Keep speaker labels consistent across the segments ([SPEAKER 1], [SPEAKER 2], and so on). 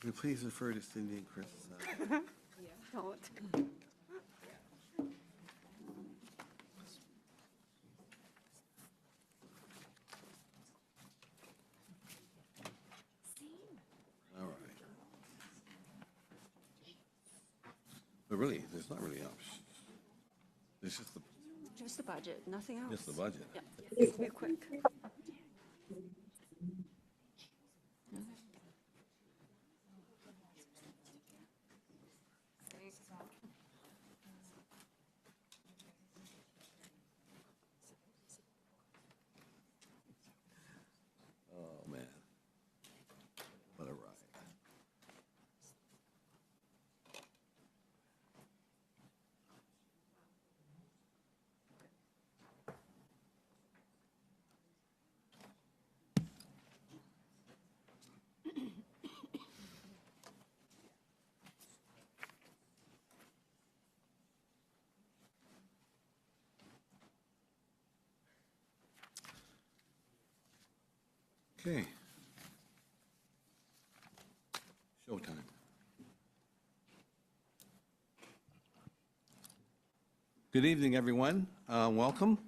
[SPEAKER 1] Will you please refer to Cindy and Chris?
[SPEAKER 2] Don't.
[SPEAKER 1] All right. But really, there's not really options. There's
[SPEAKER 2] Just the budget, nothing else.
[SPEAKER 1] just the budget.
[SPEAKER 2] Yeah, be quick.
[SPEAKER 1] Oh, man. What a ride. Okay. Showtime. Good evening, everyone. Welcome.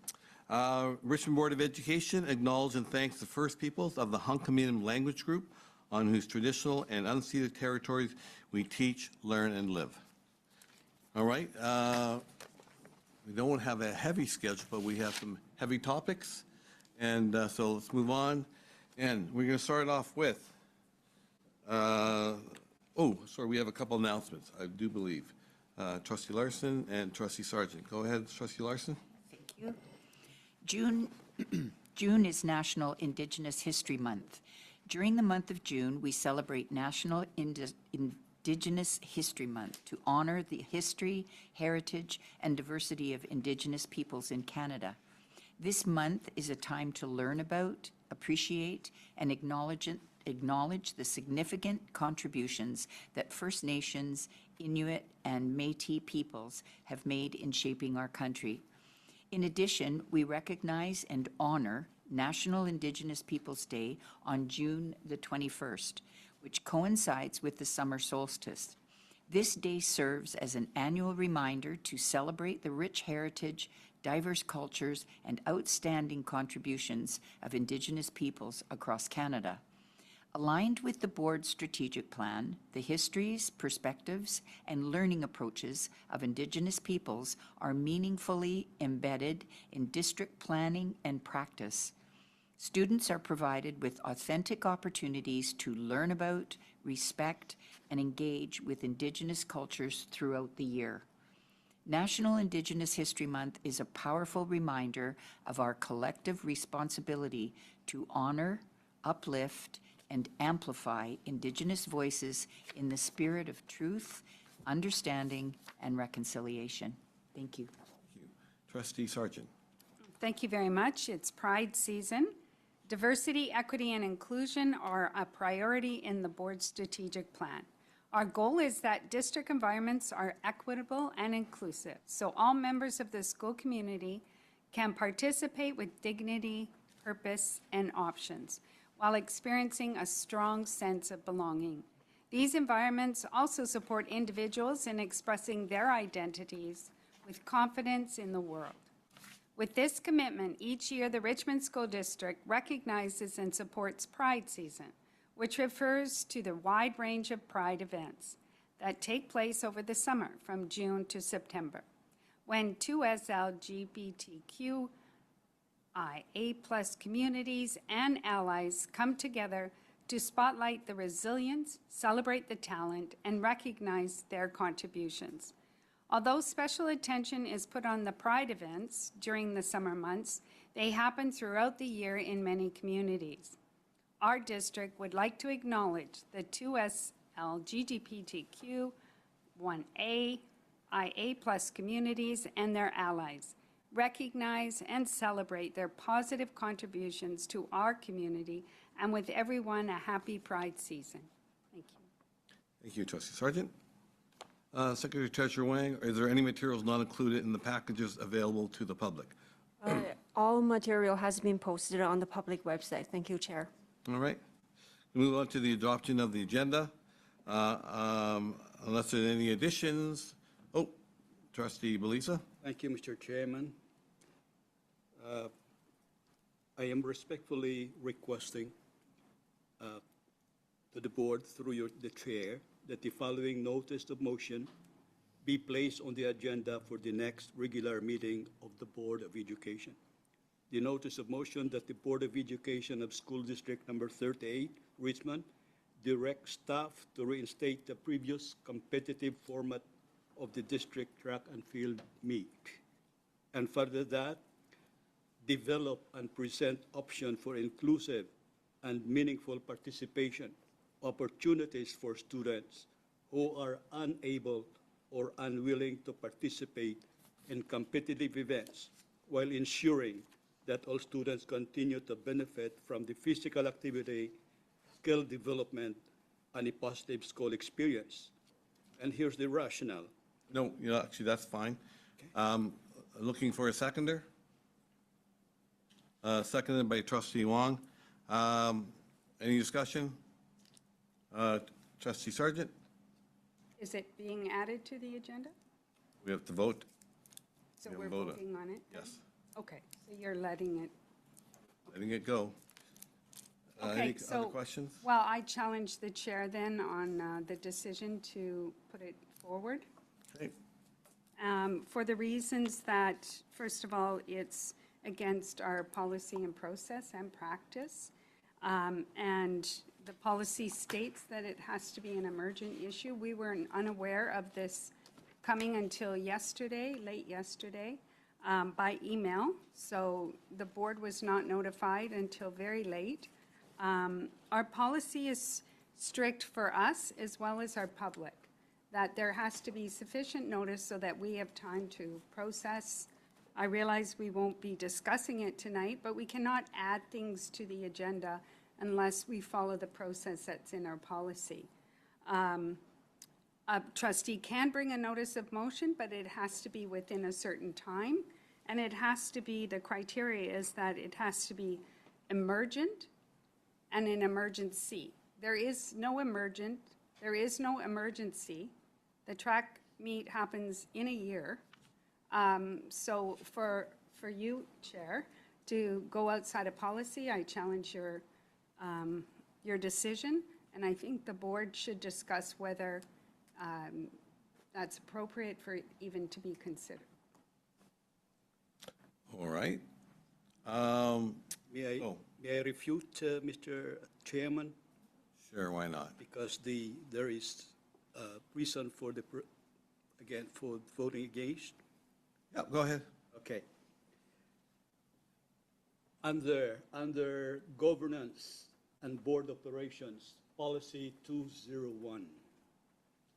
[SPEAKER 1] Richmond Board of Education acknowledges and thanks the First Peoples of the Hunkaminam language group on whose traditional and unceded territories we teach, learn, and live. All right. We don't have a heavy schedule, but we have some heavy topics. And so let's move on. And we're going to start off with, we have a couple announcements, I do believe. Trustee Larson and Trustee Sargent. Go ahead, Trustee Larson.
[SPEAKER 3] Thank you. June is National Indigenous History Month. During the month of June, we celebrate National Indigenous History Month to honor the history, heritage, and diversity of Indigenous peoples in Canada. This month is a time to learn about, appreciate, and acknowledge the significant contributions that First Nations, Inuit, and Métis peoples have made in shaping our country. In addition, we recognize and honor National Indigenous Peoples Day on June the 21st, which coincides with the summer solstice. This day serves as an annual reminder to celebrate the rich heritage, diverse cultures, and outstanding contributions of Indigenous peoples across Canada. Aligned with the board's strategic plan, the histories, perspectives, and learning approaches of Indigenous peoples are meaningfully embedded in district planning and practice. Students are provided with authentic opportunities to learn about, respect, and engage with Indigenous cultures throughout the year. National Indigenous History Month is a powerful reminder of our collective responsibility to honor, uplift, and amplify Indigenous voices in the spirit of truth, understanding, and reconciliation. Thank you.
[SPEAKER 1] Thank you. Trustee Sargent.
[SPEAKER 4] Thank you very much. It's Pride season. Diversity, equity, and inclusion are a priority in the board's strategic plan. Our goal is that district environments are equitable and inclusive, so all members of the school community can participate with dignity, purpose, and options, while experiencing a strong sense of belonging. These environments also support individuals in expressing their identities with confidence in the world. With this commitment, each year the Richmond School District recognizes and supports Pride Season, which refers to the wide range of Pride events that take place over the summer from June to September, when 2S LGBTQIA+ communities and allies come together to spotlight the resilience, celebrate the talent, and recognize their contributions. Although special attention is put on the Pride events during the summer months, they happen throughout the year in many communities. Our district would like to acknowledge the 2S LGBTQ1A IA+ communities and their allies, recognize and celebrate their positive contributions to our community, and with everyone a happy Pride season. Thank you.
[SPEAKER 1] Thank you, Trustee Sargent. Secretary Treasurer Wang, is there any materials not included in the packages available to the public?
[SPEAKER 2] All material has been posted on the public website. Thank you, Chair.
[SPEAKER 1] All right. We move on to the adoption of the agenda. Unless there are any additions, oh, trustee Belisa?
[SPEAKER 5] Thank you, Mr. Chairman. I am respectfully requesting to the board through the chair that the following notice of motion be placed on the agenda for the next regular meeting of the Board of Education. The notice of motion that the Board of Education of School District Number 38, Richmond, direct staff to reinstate the previous competitive format of the district track and field meet. And further that, develop and present option for inclusive and meaningful participation, opportunities for students who are unable or unwilling to participate in competitive events while ensuring that all students continue to benefit from the physical activity, skill development, and a positive school experience. And here's the rationale.
[SPEAKER 1] No, actually, that's fine. Looking for a seconder? Seconded by trustee Wong. Any discussion? Trustee Sargent?
[SPEAKER 4] Is it being added to the agenda?
[SPEAKER 1] We have to vote?
[SPEAKER 4] So
[SPEAKER 1] We
[SPEAKER 4] we're
[SPEAKER 1] haven't voted.
[SPEAKER 4] voting on it?
[SPEAKER 1] Yes.
[SPEAKER 4] Okay, so you're letting it.
[SPEAKER 1] Letting it go.
[SPEAKER 4] Okay,
[SPEAKER 1] Any
[SPEAKER 4] so.
[SPEAKER 1] other questions?
[SPEAKER 4] Well, I challenge the chair then on the decision to put it forward.
[SPEAKER 1] Okay.
[SPEAKER 4] For the reasons that, first of all, it's against our policy and process and practice. And the policy states that it has to be an emergent issue. We were unaware of this coming until yesterday, late yesterday, by email. So the board was not notified until very late. Our policy is strict for us as well as our public, that there has to be sufficient notice so that we have time to process. I realize we won't be discussing it tonight, but we cannot add things to the agenda unless we follow the process that's in our policy. A trustee can bring a notice of motion, but it has to be within a certain time. And it has to be, the criteria is that it has to be emergent and an emergency. There is no emergency. The track meet happens in a year. So for you, Chair, to go outside of policy, I challenge your decision, and I think the board should discuss whether that's appropriate for it even to be considered.
[SPEAKER 1] All right.
[SPEAKER 5] May
[SPEAKER 1] Oh.
[SPEAKER 5] I refute, Mr. Chairman?
[SPEAKER 1] Sure, why not?
[SPEAKER 5] Because there is reason for for voting against.
[SPEAKER 1] Yeah, go ahead.
[SPEAKER 5] Okay. Under governance and board operations, policy 201,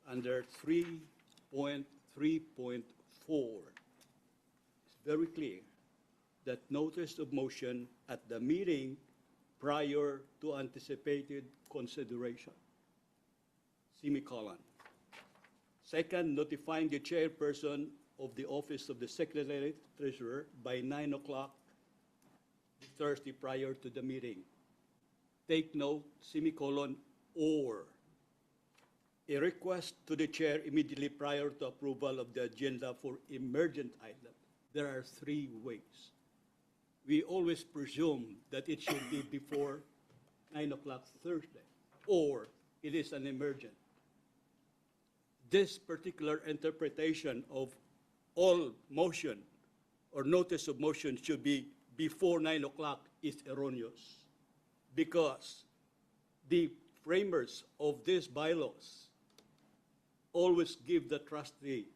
[SPEAKER 5] under 3.3.4, it's very clear that notice of motion at the meeting prior to anticipated consideration, semicolon. Second, notifying the chairperson of the office of the secretary treasurer by 9 o'clock Thursday prior to the meeting. Take note, semicolon, or a request to the chair immediately prior to approval of the agenda for emergent item. There are three ways. We always presume that it should be before 9 o'clock Thursday, or it is an emergent. This particular interpretation of all motion or notice of motion should be before 9 o'clock is erroneous, because the framers of these bylaws always give the trustee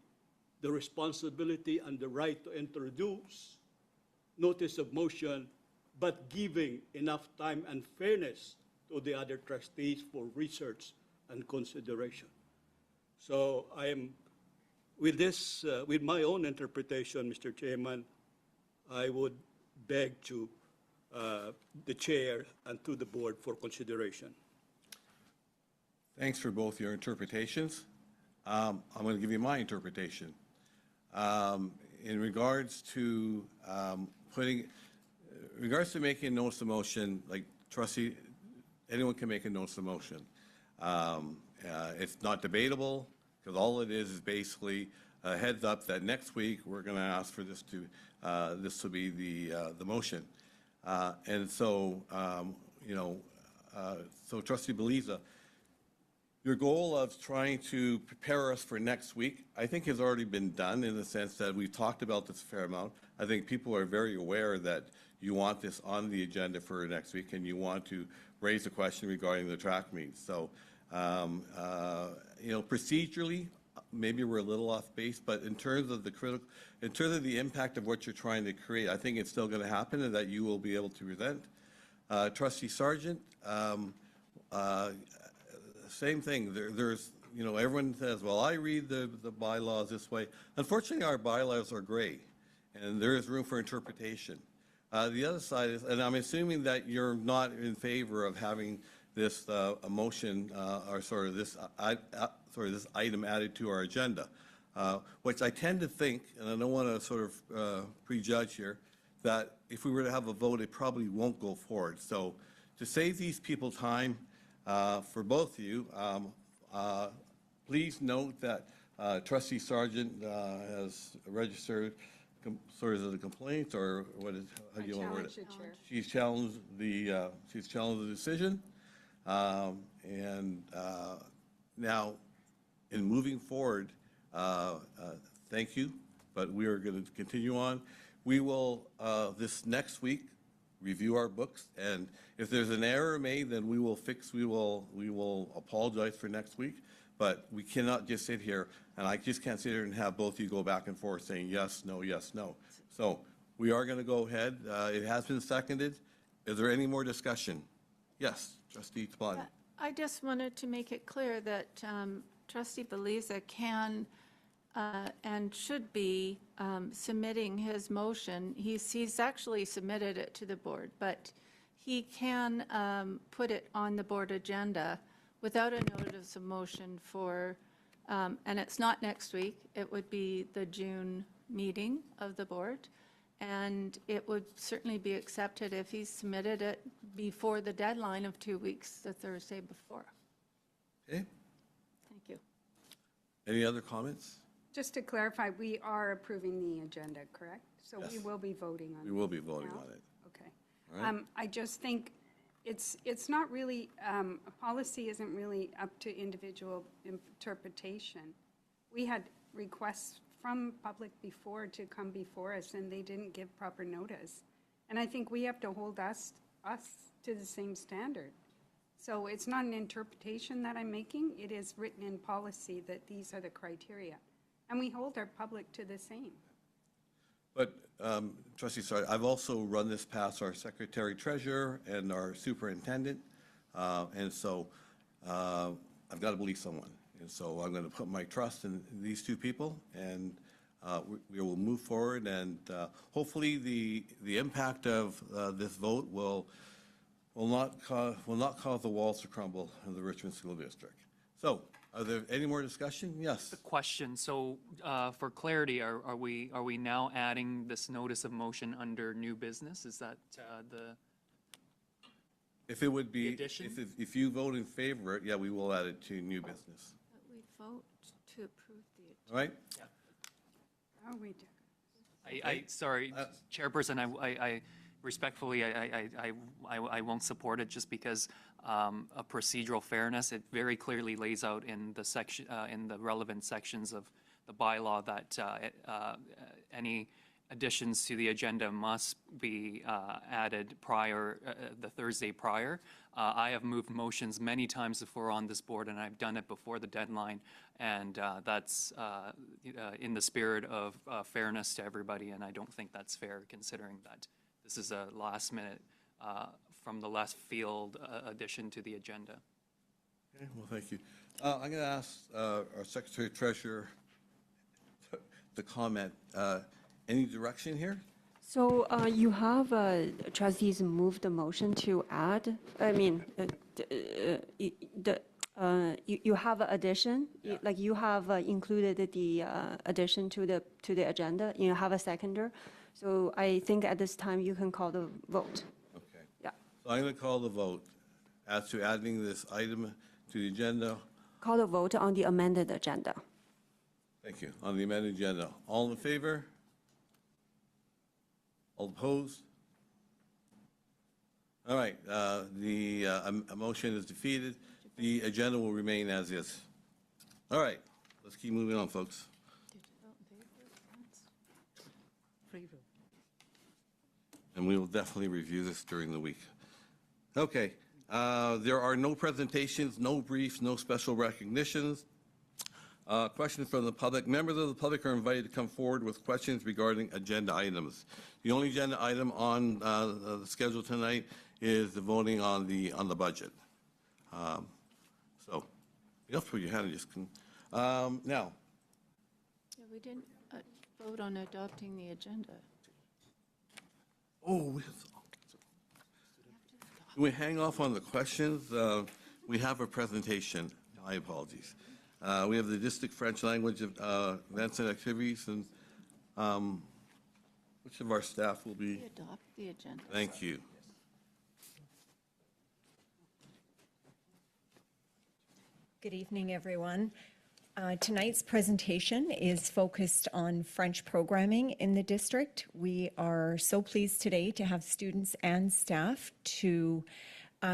[SPEAKER 5] the responsibility and the right to introduce notice of motion, but giving enough time and fairness to the other trustees for research and consideration. So I am, with this, with my own interpretation, Mr. Chairman, I would beg to the chair and to the board for consideration.
[SPEAKER 1] Thanks for both your interpretations. I'm going to give you my interpretation. In regards to making a notice of motion, like trustee, anyone can make a notice of motion. It's not debatable, because all it is basically a heads up that next week, we're going to ask for this to be the motion. And so, so trustee Beliza, your goal of trying to prepare us for next week, I think has already been done in the sense that we've talked about this a fair amount. I think people are very aware that you want this on the agenda for next week and you want to raise a question regarding the track meets. So, procedurally, maybe we're a little off base, but in terms of the impact of what you're trying to create, I think it's still going to happen and that you will be able to present. Trustee Sargent, same thing. There's, everyone says, well, I read the bylaws this way. Unfortunately, our bylaws are gray, and there is room for interpretation. The other side is, and I'm assuming that you're not in favor of having this motion or sort of this item added to our agenda, which I tend to think, and I don't want to sort of prejudge here, that if we were to have a vote, it probably won't go forward. So to save these people time, for both of you, please note that Trustee Sargent has registered sort of the complaint, or what is, how do you want to word it? She's challenged the decision. And now, in moving forward, thank you, but we are going to continue on. We will, this next week, review our books, and if there's an error made, then we will apologize for next week, but we cannot just sit here, and I just can't sit here and have both of you go back and forth saying yes, no, yes, no. So we are going to go ahead. It has been seconded. Is there any more discussion? Yes, Trustee Tabajdi.
[SPEAKER 6] I just wanted to make it clear that Trustee Beliza can and should be submitting his motion. He's actually submitted it to the board, but he can put it on the board agenda without a notice of motion for, and it's not next week, it would be the June meeting of the board. And it would certainly be accepted if he submitted it before the deadline of 2 weeks, the Thursday before.
[SPEAKER 1] Okay.
[SPEAKER 6] Thank you.
[SPEAKER 1] Any other comments?
[SPEAKER 4] Just to clarify, we are approving the agenda, correct? So we
[SPEAKER 1] Yes.
[SPEAKER 4] will be voting on it.
[SPEAKER 1] We will be voting
[SPEAKER 4] now?
[SPEAKER 1] on it.
[SPEAKER 4] Okay.
[SPEAKER 1] All right.
[SPEAKER 4] I just think it's not really, a policy isn't really up to individual interpretation. We had requests from public before to come before us, and they didn't give proper notice. And I think we have to hold us to the same standard. So it's not an interpretation that I'm making. It is written in policy that these are the criteria. And we hold our public to the same.
[SPEAKER 1] But Trustee Sargent, I've also run this past our Secretary Treasurer and our Superintendent, and so I've got to believe someone. And so I'm going to put my trust in these two people, and we will move forward, and hopefully the impact of this vote will not cause the walls to crumble in the Richmond School District. So, are there any more discussion? Yes.
[SPEAKER 7] Question, so for clarity, are we now adding this notice of motion under new business? Is that the?
[SPEAKER 1] If it would be,
[SPEAKER 7] addition?
[SPEAKER 1] if you vote in favor, yeah, we will add it to new business.
[SPEAKER 6] But we vote to approve the
[SPEAKER 1] All right?
[SPEAKER 4] Oh, we do.
[SPEAKER 7] Sorry, Chairperson, I respectfully, I won't support it just because of procedural fairness. It very clearly lays out in the section, in the relevant sections of the bylaw that any additions to the agenda must be added prior, the Thursday prior. I have moved motions many times before on this board, and I've done it before the deadline, and that's in the spirit of fairness to everybody, and I don't think that's fair considering that this is a last minute from the left field addition to the agenda.
[SPEAKER 1] Okay, well, thank you. I'm going to ask our Secretary Treasurer to comment. Any direction here?
[SPEAKER 2] So you have trustees moved the motion to add, I mean, you have addition, like you have included the addition to the agenda, you have a seconder. So I think at this time you can call the vote.
[SPEAKER 1] Okay.
[SPEAKER 2] Yeah.
[SPEAKER 1] So I'm going to call the vote as to adding this item to the agenda.
[SPEAKER 2] call the vote on the amended agenda.
[SPEAKER 1] Thank you. On the amended agenda, all in favor? All opposed? All right, the motion is defeated. The agenda will remain as is. All right, let's keep moving on, folks. And we will definitely review this during the week. Okay, there are no presentations, no briefs, no special recognitions. Questions from the public. Members of the public are invited to come forward with questions regarding agenda items. The only agenda item on the schedule tonight is the voting on the budget. So you have to put your hand in just now.
[SPEAKER 6] Yeah, we didn't vote on adopting the agenda.
[SPEAKER 1] Oh, we hang off on the questions. We have a presentation. My apologies. We have the district French language events and activities, and which of our staff will be?
[SPEAKER 6] We adopt the agenda.
[SPEAKER 1] Thank you.
[SPEAKER 8] Good evening, everyone. Tonight's presentation is focused on French programming in the district. We are so pleased today to have students and staff to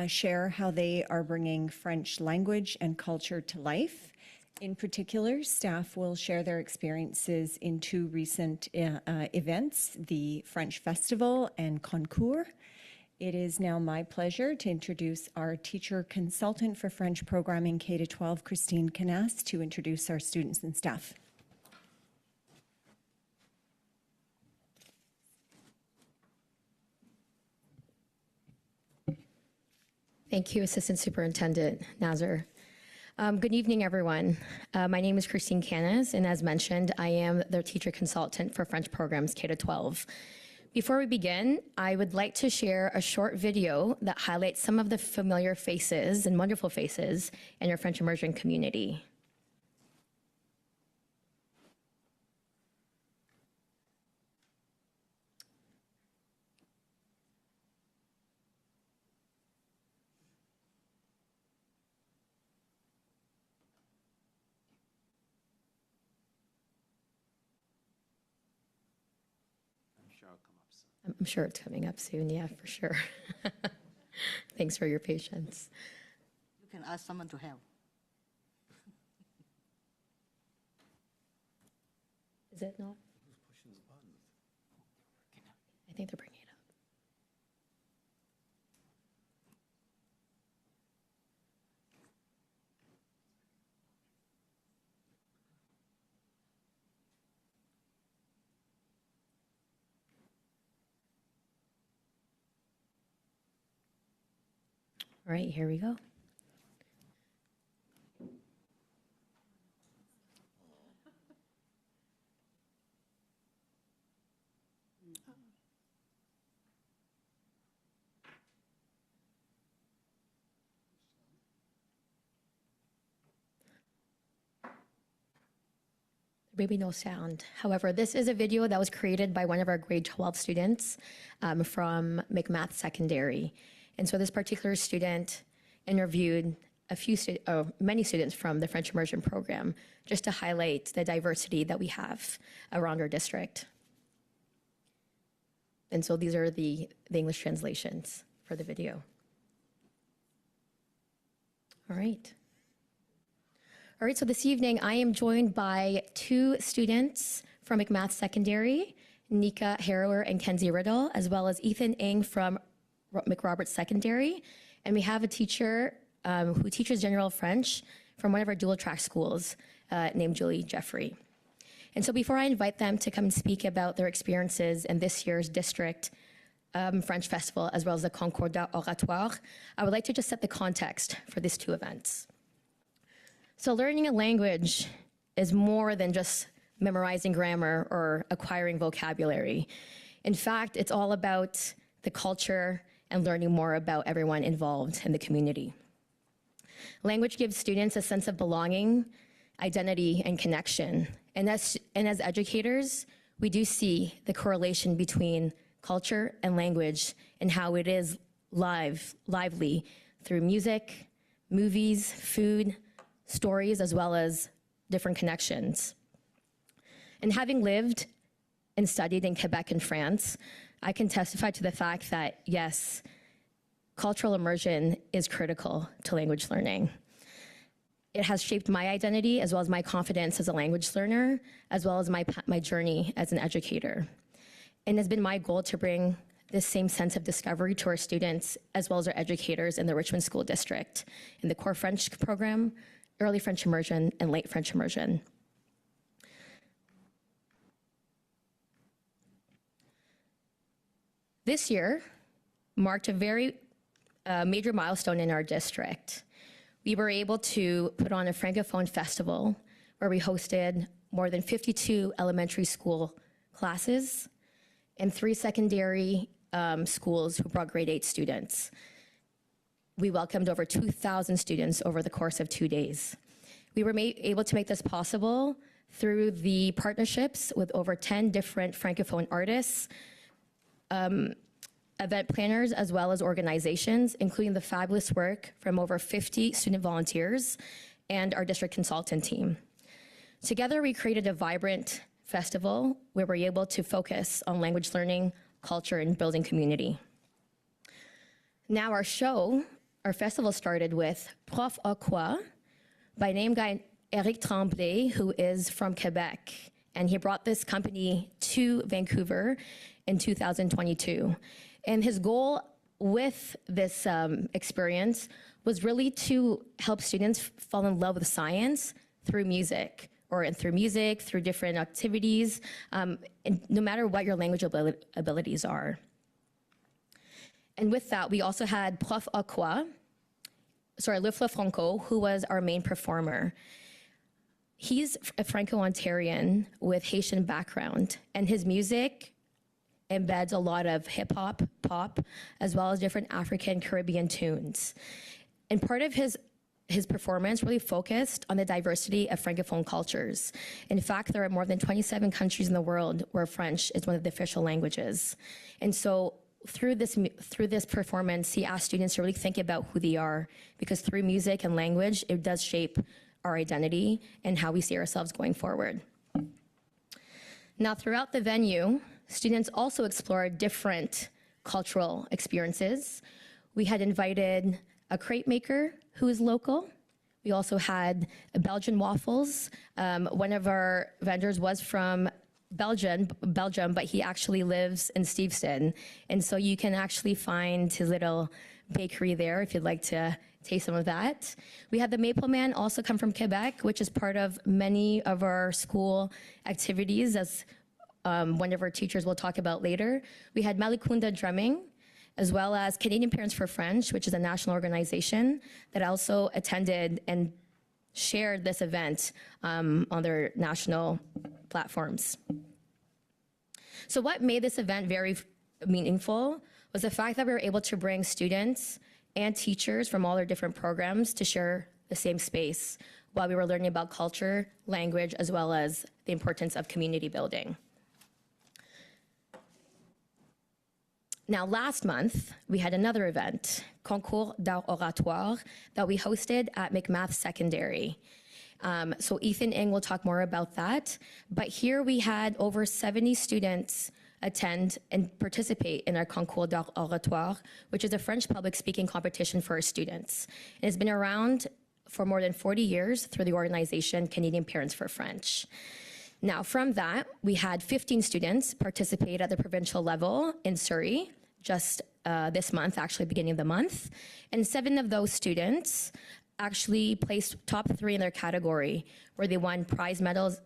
[SPEAKER 8] share how they are bringing French language and culture to life. In particular, staff will share their experiences in two recent events, the French Festival and Concours. It is now my pleasure to introduce our teacher consultant for French programming K-12, Christine Canas, to introduce our students and staff.
[SPEAKER 9] Thank you, Assistant Superintendent Nazar. Good evening, everyone. My name is Christine Canas, and as mentioned, I am the teacher consultant for French programs K-12. Before we begin, I would like to share a short video that highlights some of the familiar faces and wonderful faces in our French immersion community. I'm sure it's coming up soon, yeah, for sure. Thanks for your patience.
[SPEAKER 10] You can ask someone to help.
[SPEAKER 9] Is it not? I think they're bringing it up. All right, here we go. Maybe no sound. However, this is a video that was created by one of our grade 12 students from McMath Secondary. And so this particular student interviewed many students from the French immersion program just to highlight the diversity that we have around our district. And so these are the English translations for the video. All right. All right, so this evening I am joined by two students from McMath Secondary, Nika Harrower and Kenzie Riddle, as well as Ethan Ng from McRoberts Secondary. And we have a teacher who teaches general French from one of our dual track schools named Julie Jeffrey. And so before I invite them to come and speak about their experiences in this year's district French Festival, as well as the Concours d'Oratoire, I would like to just set the context for these two events. So learning a language is more than just memorizing grammar or acquiring vocabulary. In fact, it's all about the culture and learning more about everyone involved in the community. Language gives students a sense of belonging, identity, and connection. And as educators, we do see the correlation between culture and language and how it is lively through music, movies, food, stories, as well as different connections. And having lived and studied in Quebec and France, I can testify to the fact that, yes, cultural immersion is critical to language learning. It has shaped my identity as well as my confidence as a language learner, as well as my journey as an educator. And it's been my goal to bring this same sense of discovery to our students, as well as our educators in the Richmond School District, in the core French program, early French immersion, and late French immersion. This year marked a very major milestone in our district. We were able to put on a Francophone festival where we hosted more than 52 elementary school classes and 3 secondary schools who brought grade 8 students. We welcomed over 2,000 students over the course of 2 days. We were able to make this possible through the partnerships with over 10 different Francophone artists, event planners, as well as organizations, including the fabulous work from over 50 student volunteers and our district consultant team. Together, we created a vibrant festival where we're able to focus on language learning, culture, and building community. Now our festival started with Prof à Quoi by name guy Eric Tremblay, who is from Quebec, and he brought this company to Vancouver in 2022. And his goal with this experience was really to help students fall in love with science through music, through different activities, and no matter what your language abilities are. And with that, we also had Prof à Quoi, Le Fleuve Franco, who was our main performer. He's a Franco-Ontarian with Haitian background, and his music embeds a lot of hip hop, pop, as well as different African Caribbean tunes. And part of his performance really focused on the diversity of Francophone cultures. In fact, there are more than 27 countries in the world where French is one of the official languages. And so through this performance, he asked students to really think about who they are, because through music and language, it does shape our identity and how we see ourselves going forward. Now, throughout the venue, students also explored different cultural experiences. We had invited a crepe maker who is local. We also had Belgian waffles. One of our vendors was from Belgium, but he actually lives in Steveston. And so you can actually find his little bakery there if you'd like to taste some of that. We had the Maple Man also come from Quebec, which is part of many of our school activities, as one of our teachers will talk about later. We had Malikunda drumming, as well as Canadian Parents for French, which is a national organization that also attended and shared this event on their national platforms. So what made this event very meaningful was the fact that we were able to bring students and teachers from all their different programs to share the same space while we were learning about culture, language, as well as the importance of community building. Now, last month, we had another event, Concours d'Art Oratoire, that we hosted at McMath Secondary. So Ethan Ng will talk more about that. But here we had over 70 students attend and participate in our Concours d'Art Oratoire, which is a French public speaking competition for our students. It has been around for more than 40 years through the organization Canadian Parents for French. Now, from that, we had 15 students participate at the provincial level in Surrey, just this month, actually beginning of the month. And 7 of those students actually placed top 3 in their category, where they won prize medals,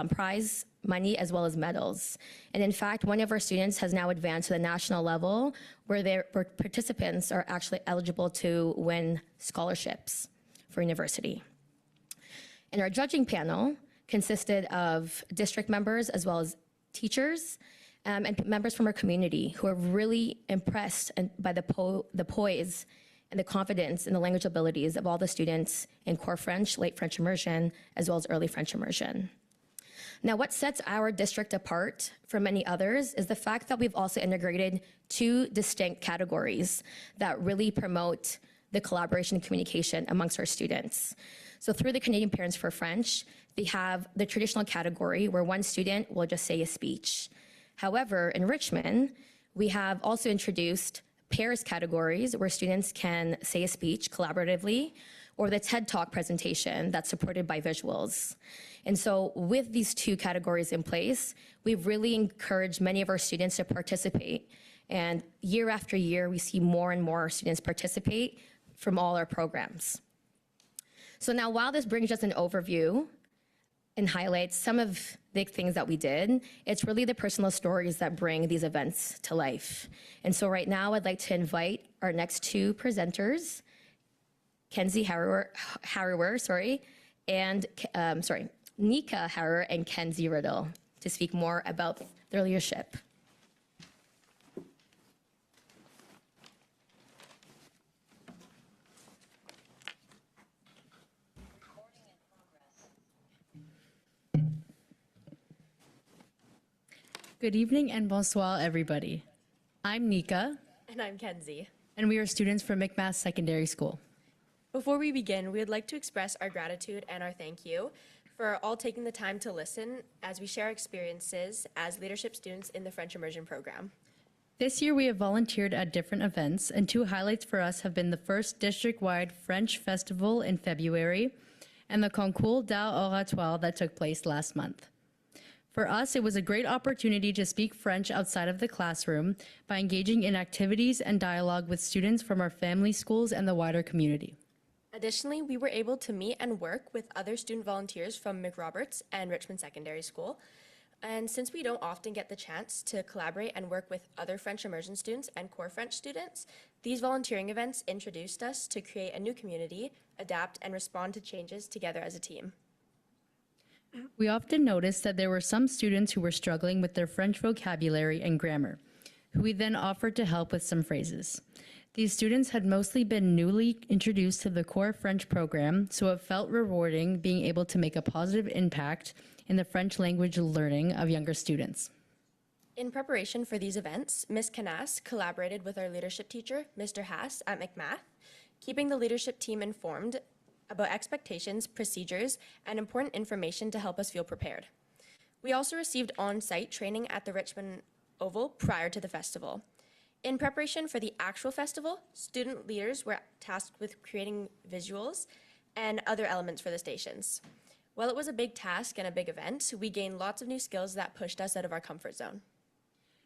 [SPEAKER 9] prize money, as well as medals. And in fact, one of our students has now advanced to the national level, where participants are actually eligible to win scholarships for university. And our judging panel consisted of district members as well as teachers and members from our community who are really impressed by the poise and the confidence and the language abilities of all the students in core French, late French immersion, as well as early French immersion. Now, what sets our district apart from many others is the fact that we've also integrated 2 distinct categories that really promote the collaboration and communication amongst our students. So through the Canadian Parents for French, they have the traditional category where one student will just say a speech. However, in Richmond, we have also introduced pairs categories where students can say a speech collaboratively, or the TED Talk presentation that's supported by visuals. And so with these two categories in place, we've really encouraged many of our students to participate. And year after year, we see more and more students participate from all our programs. So now, while this brings us an overview and highlights some of the things that we did, it's really the personal stories that bring these events to life. And so right now, I'd like to invite our next two presenters, Kenzie Harrower, and Nika Harrower and Kenzie Riddle, to speak more about their leadership.
[SPEAKER 11] Good evening and bonsoir, everybody. I'm Nika,
[SPEAKER 12] And I'm Kenzie.
[SPEAKER 11] and we are students from McMath Secondary School.
[SPEAKER 12] Before we begin, we would like to express our gratitude and our thank you for all taking the time to listen as we share experiences as leadership students in the French Immersion program.
[SPEAKER 11] This year, we have volunteered at different events, and two highlights for us have been the first district-wide French festival in February and the Concours d'Art Oratoire that took place last month. For us, it was a great opportunity to speak French outside of the classroom by engaging in activities and dialogue with students from our family schools and the wider community.
[SPEAKER 12] Additionally, we were able to meet and work with other student volunteers from McRoberts and Richmond Secondary School. And since we don't often get the chance to collaborate and work with other French immersion students and core French students, these volunteering events introduced us to create a new community, adapt, and respond to changes together as a team.
[SPEAKER 11] We often noticed that there were some students who were struggling with their French vocabulary and grammar, who we then offered to help with some phrases. These students had mostly been newly introduced to the core French program, so it felt rewarding being able to make a positive impact in the French language learning of younger students.
[SPEAKER 12] In preparation for these events, Ms. Canas collaborated with our leadership teacher, Mr. Haas, at McMath, keeping the leadership team informed about expectations, procedures, and important information to help us feel prepared. We also received on-site training at the Richmond Oval prior to the festival. In preparation for the actual festival, student leaders were tasked with creating visuals and other elements for the stations. While it was a big task and a big event, we gained lots of new skills that pushed us out of our comfort zone.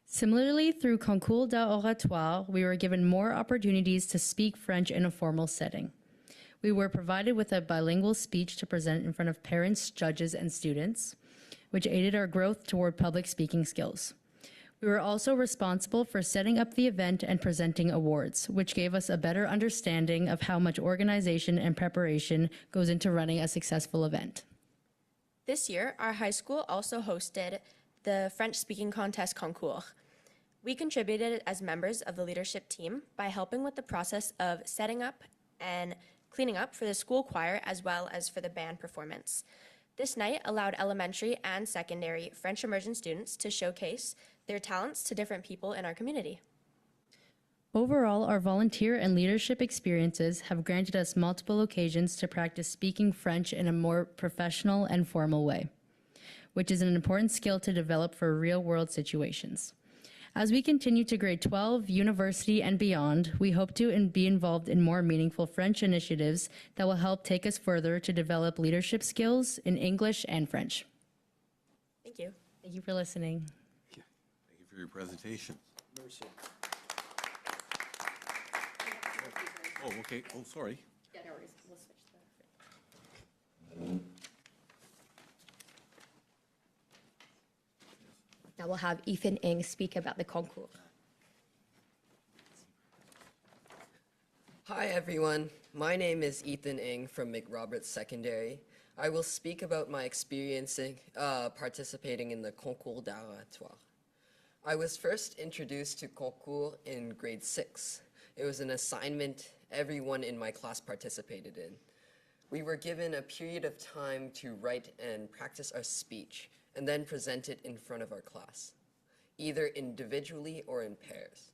[SPEAKER 11] Similarly, through Concours d'Art Oratoire, we were given more opportunities to speak French in a formal setting. We were provided with a bilingual speech to present in front of parents, judges, and students, which aided our growth toward public speaking skills. We were also responsible for setting up the event and presenting awards, which gave us a better understanding of how much organization and preparation goes into running a successful event.
[SPEAKER 12] This year, our high school also hosted the French speaking contest concours. We contributed as members of the leadership team by helping with the process of setting up and cleaning up for the school choir as well as for the band performance. This night allowed elementary and secondary French immersion students to showcase their talents to different people in our community.
[SPEAKER 11] Overall, our volunteer and leadership experiences have granted us multiple occasions to practice speaking French in a more professional and formal way, which is an important skill to develop for real-world situations. As we continue to grade 12, university, and beyond, we hope to be involved in more meaningful French initiatives that will help take us further to develop leadership skills in English and French.
[SPEAKER 12] Thank you.
[SPEAKER 11] Thank you for listening.
[SPEAKER 1] Thank you for your presentation. Oh, okay. Oh, sorry.
[SPEAKER 9] Yeah, no worries. We'll switch that. Now we'll have Ethan Ng speak about the concours.
[SPEAKER 13] Hi everyone, my name is Ethan Ng from McRoberts Secondary. I will speak about my experience participating in the Concours d'Art Oratoire. I was first introduced to concours in grade 6. It was an assignment everyone in my class participated in. We were given a period of time to write and practice our speech, and then present it in front of our class, either individually or in pairs.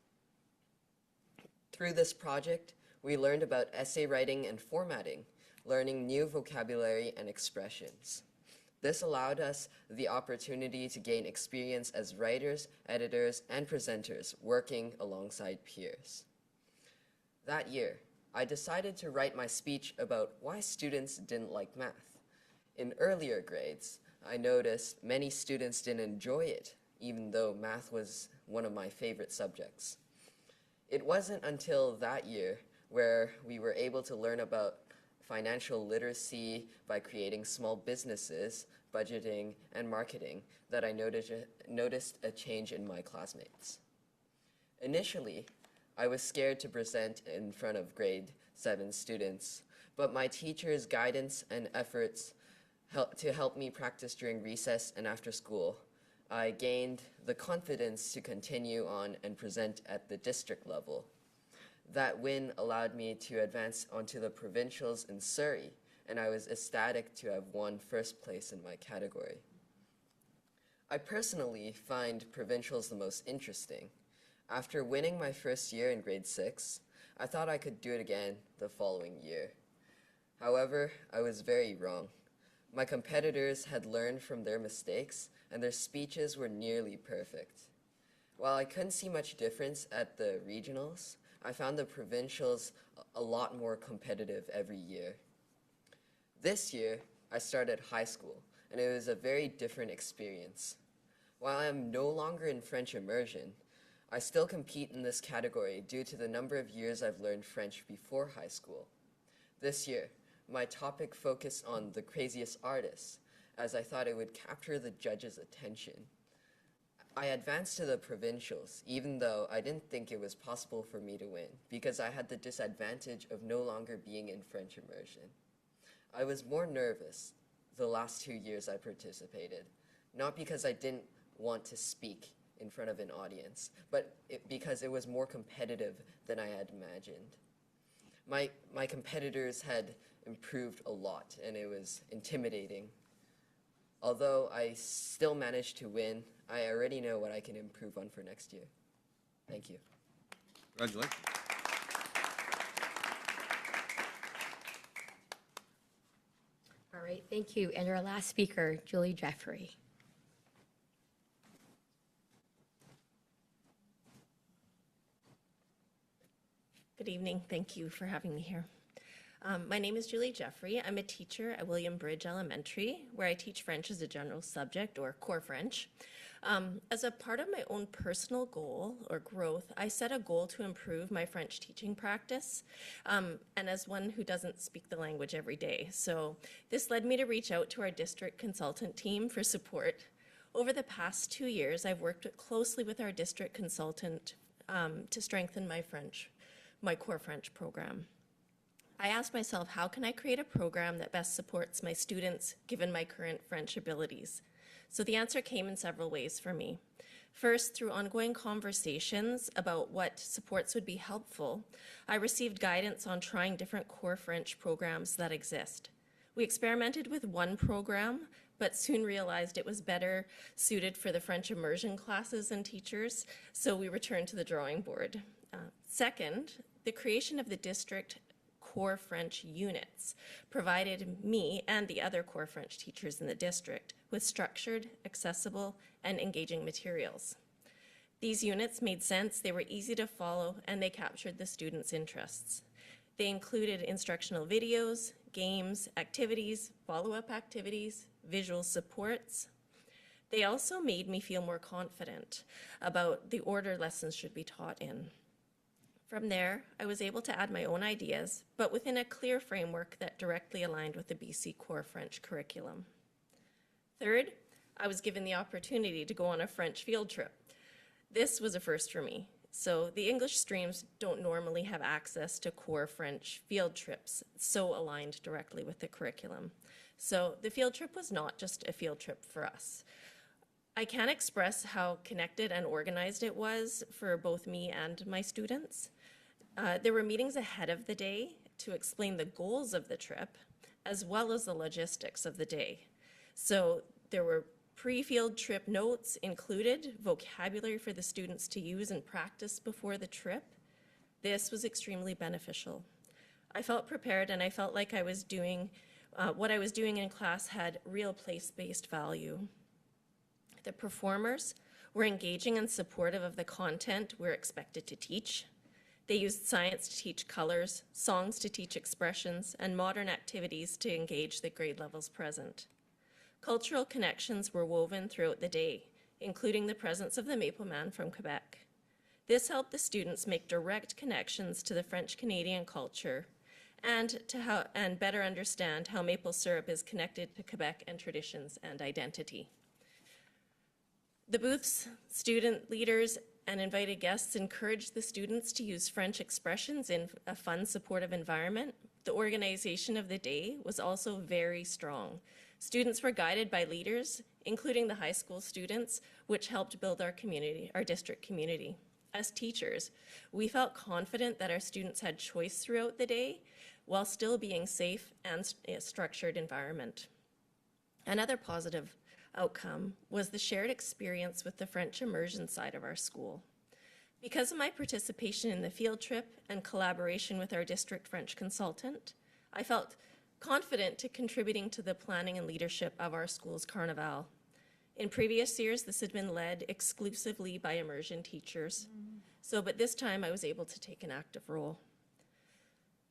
[SPEAKER 13] Through this project, we learned about essay writing and formatting, learning new vocabulary and expressions. This allowed us the opportunity to gain experience as writers, editors, and presenters working alongside peers. That year, I decided to write my speech about why students didn't like math. In earlier grades, I noticed many students didn't enjoy it, even though math was one of my favorite subjects. It wasn't until that year where we were able to learn about financial literacy by creating small businesses, budgeting, and marketing that I noticed a change in my classmates. Initially, I was scared to present in front of grade 7 students, but my teacher's guidance and efforts to help me practice during recess and after school, I gained the confidence to continue on and present at the district level. That win allowed me to advance onto the provincials in Surrey, and I was ecstatic to have won first place in my category. I personally find provincials the most interesting. After winning my first year in grade 6, I thought I could do it again the following year. However, I was very wrong. My competitors had learned from their mistakes, and their speeches were nearly perfect. While I couldn't see much difference at the regionals, I found the provincials a lot more competitive every year. This year, I started high school, and it was a very different experience. While I am no longer in French immersion, I still compete in this category due to the number of years I've learned French before high school. This year, my topic focused on the craziest artists, as I thought it would capture the judges' attention. I advanced to the provincials, even though I didn't think it was possible for me to win, because I had the disadvantage of no longer being in French immersion. I was more nervous the last 2 years I participated, not because I didn't want to speak in front of an audience, but because it was more competitive than I had imagined. My competitors had improved a lot, and it was intimidating. Although I still managed to win, I already know what I can improve on for next year. Thank you.
[SPEAKER 1] Congratulations.
[SPEAKER 9] All right, thank you. And our last speaker, Julie Jeffrey.
[SPEAKER 14] Good evening. Thank you for having me here. My name is Julie Jeffrey. I'm a teacher at William Bridge Elementary, where I teach French as a general subject, or core French. As a part of my own personal goal or growth, I set a goal to improve my French teaching practice, and as one who doesn't speak the language every day. So this led me to reach out to our district consultant team for support. Over the past 2 years, I've worked closely with our district consultant to strengthen my core French program. I asked myself, how can I create a program that best supports my students given my current French abilities? So the answer came in several ways for me. First, through ongoing conversations about what supports would be helpful, I received guidance on trying different core French programs that exist. We experimented with one program, but soon realized it was better suited for the French immersion classes and teachers, so we returned to the drawing board. Second, the creation of the district core French units provided me and the other core French teachers in the district with structured, accessible, and engaging materials. These units made sense, they were easy to follow, and they captured the students' interests. They included instructional videos, games, activities, follow-up activities, visual supports. They also made me feel more confident about the order lessons should be taught in. From there, I was able to add my own ideas, but within a clear framework that directly aligned with the BC Core French curriculum. Third, I was given the opportunity to go on a French field trip. This was a first for me. So the English streams don't normally have access to core French field trips, so aligned directly with the curriculum. So the field trip was not just a field trip for us. I can't express how connected and organized it was for both me and my students. There were meetings ahead of the day to explain the goals of the trip, as well as the logistics of the day. So there were pre-field trip notes included, vocabulary for the students to use and practice before the trip. This was extremely beneficial. I felt prepared and I felt like I was doing what I was doing in class had real place-based value. The performers were engaging and supportive of the content we're expected to teach. They used science to teach colors, songs to teach expressions, and modern activities to engage the grade levels present. Cultural connections were woven throughout the day, including the presence of the Maple Man from Quebec. This helped the students make direct connections to the French-Canadian culture and better understand how maple syrup is connected to Quebec and traditions and identity. The booths, student leaders, and invited guests encouraged the students to use French expressions in a fun, supportive environment. The organization of the day was also very strong. Students were guided by leaders, including the high school students, which helped build our community, our district community. As teachers, we felt confident that our students had choice throughout the day while still being safe and a structured environment. Another positive outcome was the shared experience with the French immersion side of our school. Because of my participation in the field trip and collaboration with our district French consultant, I felt confident to contributing to the planning and leadership of our school's Carnival. In previous years, this had been led exclusively by immersion teachers. But this time I was able to take an active role.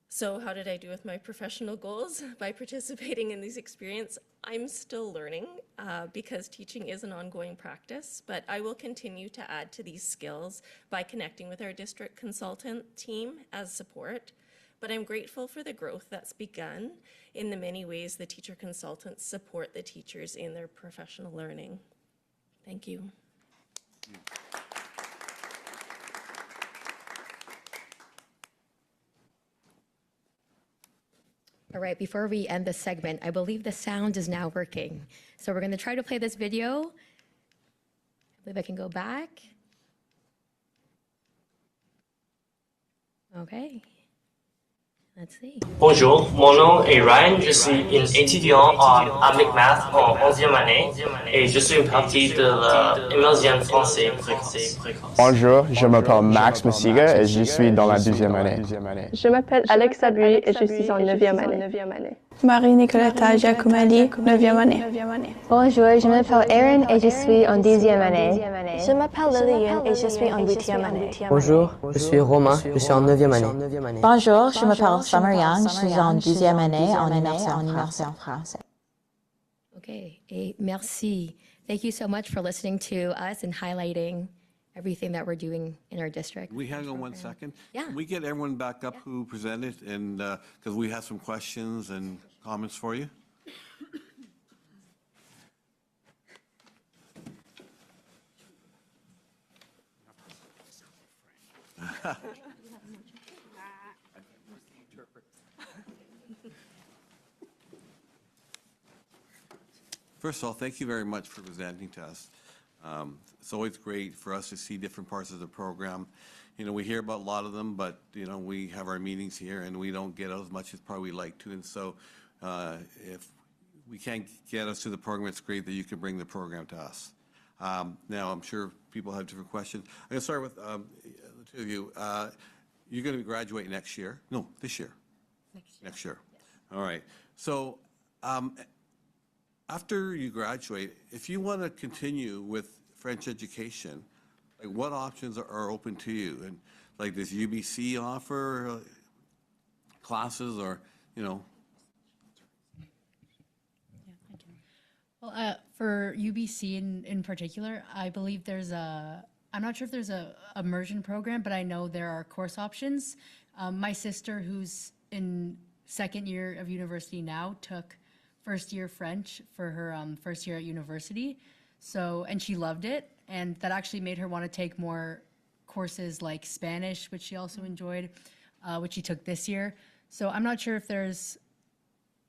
[SPEAKER 14] So how did I do with my professional goals? By participating in these experiences, I'm still learning because teaching is an ongoing practice, but I will continue to add to these skills by connecting with our district consultant team as support. But I'm grateful for the growth that's begun in the many ways the teacher consultants support the teachers in their professional learning. Thank you.
[SPEAKER 9] All right, before we end this segment, I believe the sound is now working. So we're going to try to play this video. I believe I can go back. Okay. Let's see.
[SPEAKER 15] Bonjour, mon nom est Ryan, je suis un étudiant à McMath en 11e année et je suis une partie de l'immersion français précoce.
[SPEAKER 16] Bonjour, je m'appelle Max Messiga et je suis dans la 12e année.
[SPEAKER 17] Je m'appelle Alexa Bui et je suis en 9e année. Marie-Nicoletta Giacomelli, 9e année.
[SPEAKER 18] Bonjour, je m'appelle Erin et je suis en 10e année.
[SPEAKER 19] Je m'appelle Lillian et je suis en 8e année.
[SPEAKER 20] Bonjour, je suis Romain, je suis en 9e année.
[SPEAKER 21] Bonjour, je m'appelle Summer Young, je suis en 12e année en immersion français.
[SPEAKER 9] Okay, et merci. Thank you so much for listening to us and highlighting everything that we're doing in our district.
[SPEAKER 1] We hang on 1 second.
[SPEAKER 9] Yeah.
[SPEAKER 1] Can we get everyone back up who presented, and because we have some questions and comments for you? First of all, thank you very much for presenting to us. It's always great for us to see different parts of the program. You know, we hear about a lot of them, but, you know, we have our meetings here and we don't get out as much as probably we'd like to. And so if we can't get us to the program, it's great that you can bring the program to us. Now, I'm sure people have different questions. I'm going to start with the two of you. You're going to graduate next year. No, this year. Next year. Yes. All right. So after you graduate, if you want to continue with French education, like what options are open to you? And like, does UBC offer classes, or, you know?
[SPEAKER 11] Well, for UBC in particular, I believe there's I'm not sure if there's a immersion program, but I know there are course options. My sister, who's in second year of university now, took first year French for her first year at university. So, and she loved it. And that actually made her want to take more courses like Spanish, which she also enjoyed, which she took this year. So I'm not sure if there's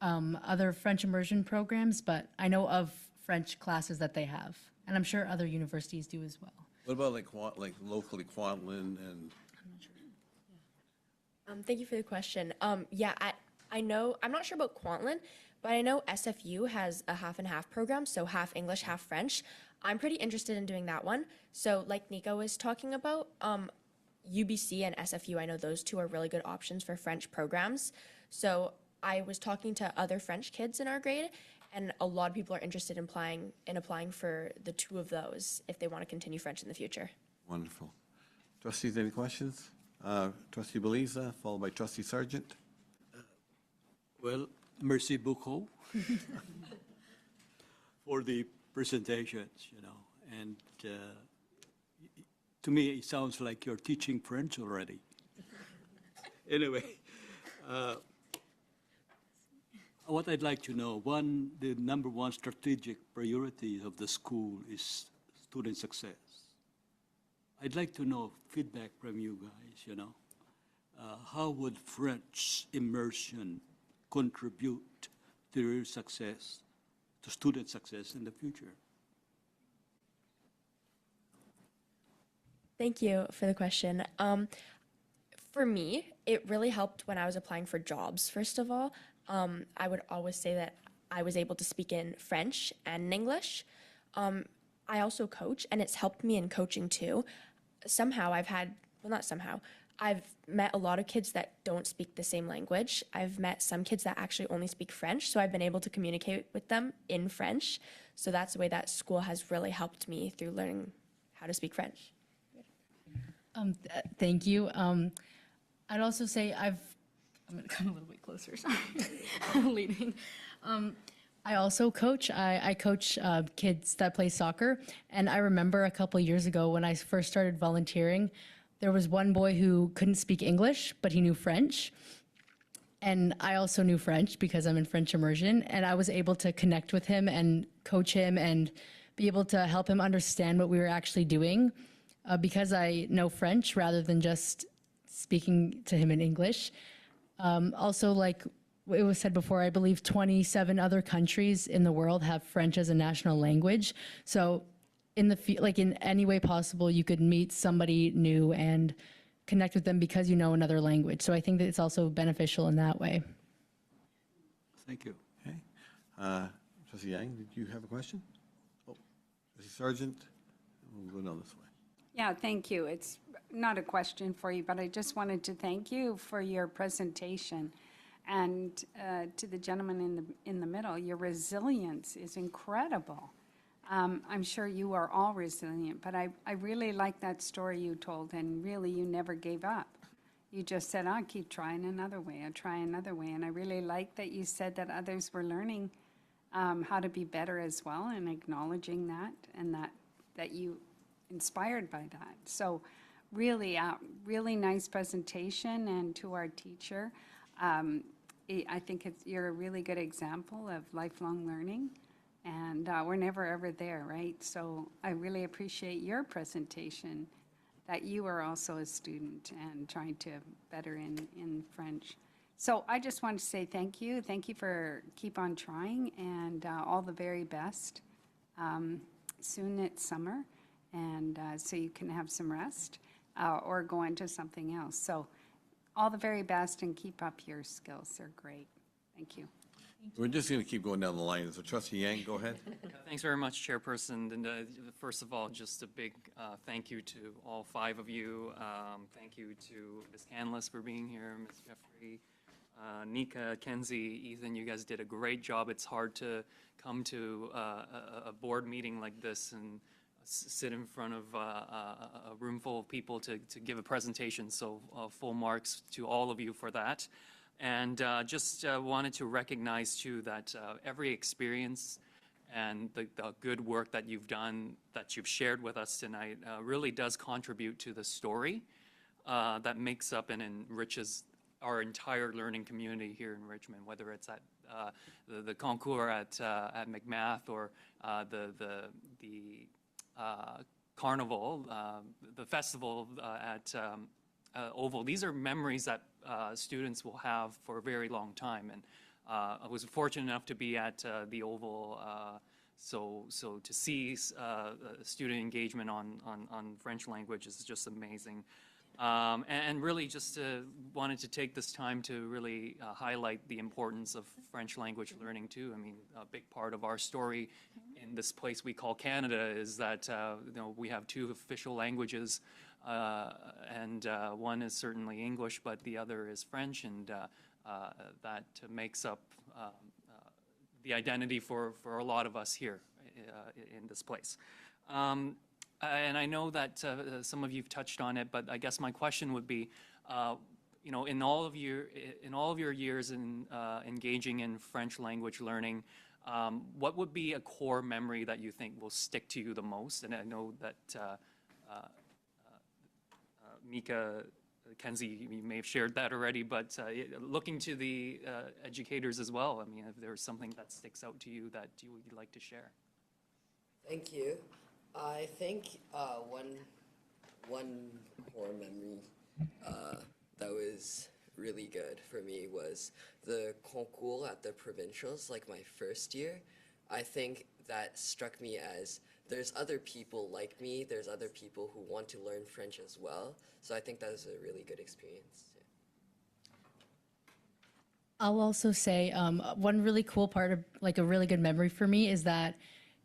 [SPEAKER 11] other French immersion programs, but I know of French classes that they have. And I'm sure other universities do as well.
[SPEAKER 1] What about like locally Kwantlen and?
[SPEAKER 12] Thank you for the question. I know, I'm not sure about Kwantlen, but I know SFU has a half and half program, so half English, half French. I'm pretty interested in doing that one. So like Nico was talking about, UBC and SFU, I know those two are really good options for French programs. So I was talking to other French kids in our grade, and a lot of people are interested in applying for the two of those if they want to continue French in the future.
[SPEAKER 1] Wonderful. Trustees, any questions? Trustee Beliza, followed by Trustee Sargent.
[SPEAKER 5] Well, merci beaucoup for the presentations, and to me, it sounds like you're teaching French already. Anyway, what I'd like to know, the number one strategic priority of the school is student success. I'd like to know feedback from you guys, how would French immersion contribute to your success, to student success in the future?
[SPEAKER 12] Thank you for the question. For me, it really helped when I was applying for jobs, first of all. I would always say that I was able to speak in French and in English. I also coach, and it's helped me in coaching too. I've met a lot of kids that don't speak the same language. I've met some kids that actually only speak French, so I've been able to communicate with them in French. So that's the way that school has really helped me through learning how to speak French.
[SPEAKER 11] Thank you. I'd also say I'm going to come a little bit closer. Sorry, I'm leaning. I also coach. I coach kids that play soccer. And I remember a couple years ago when I first started volunteering, there was one boy who couldn't speak English, but he knew French. And I also knew French because I'm in French immersion. And I was able to connect with him and coach him and be able to help him understand what we were actually doing because I know French rather than just speaking to him in English. Also, like it was said before, I believe 27 other countries in the world have French as a national language. So in any way possible, you could meet somebody new and connect with them because you know another language. So I think that it's also beneficial in that way.
[SPEAKER 5] Thank you.
[SPEAKER 1] Okay. Trustee Yang, did you have a question? Oh, Trustee Sargent, we'll go down this way.
[SPEAKER 4] Yeah, thank you. It's not a question for you, but I just wanted to thank you for your presentation. And to the gentleman in the middle, your resilience is incredible. I'm sure you are all resilient, but I really like that story you told, and really you never gave up. You just said, I'll keep trying another way, I'll try another way. And I really like that you said that others were learning how to be better as well, and acknowledging that, and that you inspired by that. So really, really nice presentation. And to our teacher, I think you're a really good example of lifelong learning. And we're never ever there, right? So I really appreciate your presentation, that you are also a student and trying to better in French. So I just want to say thank you. Thank you for keep on trying, and all the very best. Soon it's summer, and so you can have some rest or go into something else. So all the very best, and keep up your skills. They're great. Thank you.
[SPEAKER 1] We're just going to keep going down the line. So Trustee Yang, go ahead.
[SPEAKER 7] Thanks very much, Chairperson. And first of all, just a big thank you to all 5 of you. Thank you to Ms. Canlis for being here, Ms. Jeffrey, Nika, Kenzie, Ethan. You guys did a great job. It's hard to come to a board meeting like this and sit in front of a room full of people to give a presentation. So full marks to all of you for that. And just wanted to recognize, too, that every experience and the good work that you've done, that you've shared with us tonight, really does contribute to the story that makes up and enriches our entire learning community here in Richmond, whether it's at the concours at McMath or the carnival, the festival at Oval. These are memories that students will have for a very long time. And I was fortunate enough to be at the Oval, so to see student engagement on French language is just amazing. And really just wanted to take this time to really highlight the importance of French language learning too. I mean, a big part of our story in this place we call Canada is that we have 2 official languages and one is certainly English, but the other is French, and that makes up the identity for a lot of us here in this place. And I know that some of you've touched on it, but I guess my question would be, you know, in all of your years in engaging in French language learning, what would be a core memory that you think will stick to you the most? And I know that Mika, Kenzie, you may have shared that already, but looking to the educators as well, I mean, if there's something that sticks out to you that you would like to share.
[SPEAKER 13] Thank you. I think one core memory that was really good for me was the concours at the provincials, like my first year. I think that struck me as there's other people like me, there's other people who want to learn French as well. So I think that was a really good experience.
[SPEAKER 11] I'll also say one really cool part of like a really good memory for me is that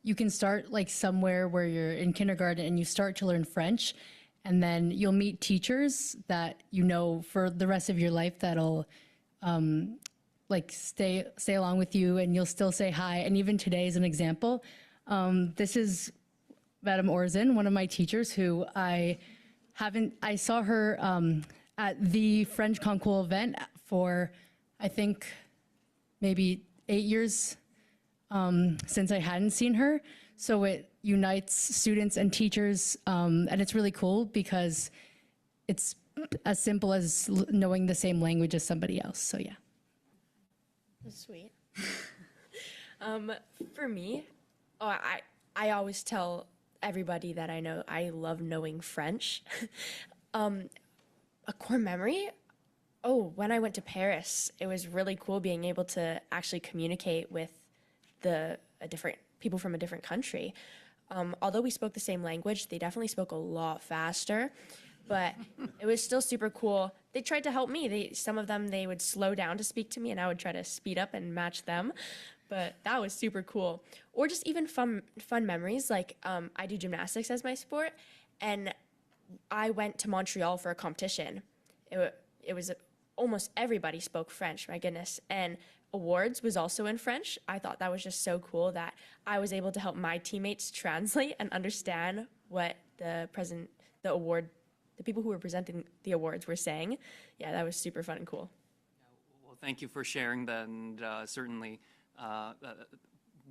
[SPEAKER 11] you can start like somewhere where you're in kindergarten and you start to learn French, and then you'll meet teachers that you know for the rest of your life that'll like stay along with you, and you'll still say hi. And even today as an example, this is Madame Orzin, one of my teachers who I saw her at the French concours event for I think maybe 8 years since I hadn't seen her. So it unites students and teachers, and it's really cool because it's as simple as knowing the same language as somebody else. So yeah.
[SPEAKER 12] That's sweet. For me, I always tell everybody that I know I love knowing French. A core memory? Oh, when I went to Paris, it was really cool being able to actually communicate with different people from a different country. Although we spoke the same language, they definitely spoke a lot faster, but it was still super cool. They tried to help me. Some of them, they would slow down to speak to me, and I would try to speed up and match them. But that was super cool. Or just even fun memories, like I do gymnastics as my sport, and I went to Montreal for a competition. It was almost everybody spoke French, my goodness. And awards was also in French. I thought that was just so cool that I was able to help my teammates translate and understand what the people who were presenting the awards were saying. Yeah, that was super fun and cool.
[SPEAKER 7] Well, thank you for sharing that, and certainly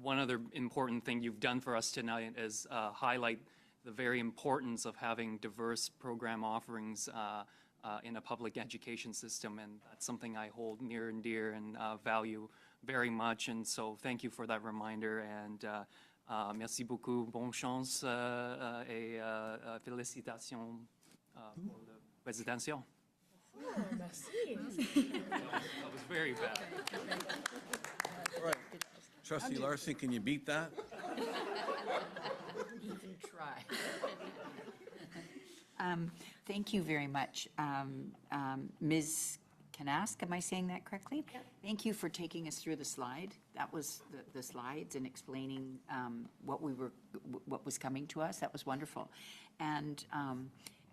[SPEAKER 7] one other important thing you've done for us tonight is highlight the very importance of having diverse program offerings in a public education system, and that's something I hold near and dear and value very much, and so thank you for that reminder, and merci beaucoup, bonne chance et félicitations pour le présidentiel.
[SPEAKER 12] Oh, merci.
[SPEAKER 7] That was very bad.
[SPEAKER 1] All right. Trustee Larson, can you beat that?
[SPEAKER 3] Even try. Thank you very much. Ms. Kanask, am I saying that correctly? Yep. Thank you for taking us through the slide. That was the slides and explaining what was coming to us. That was wonderful. And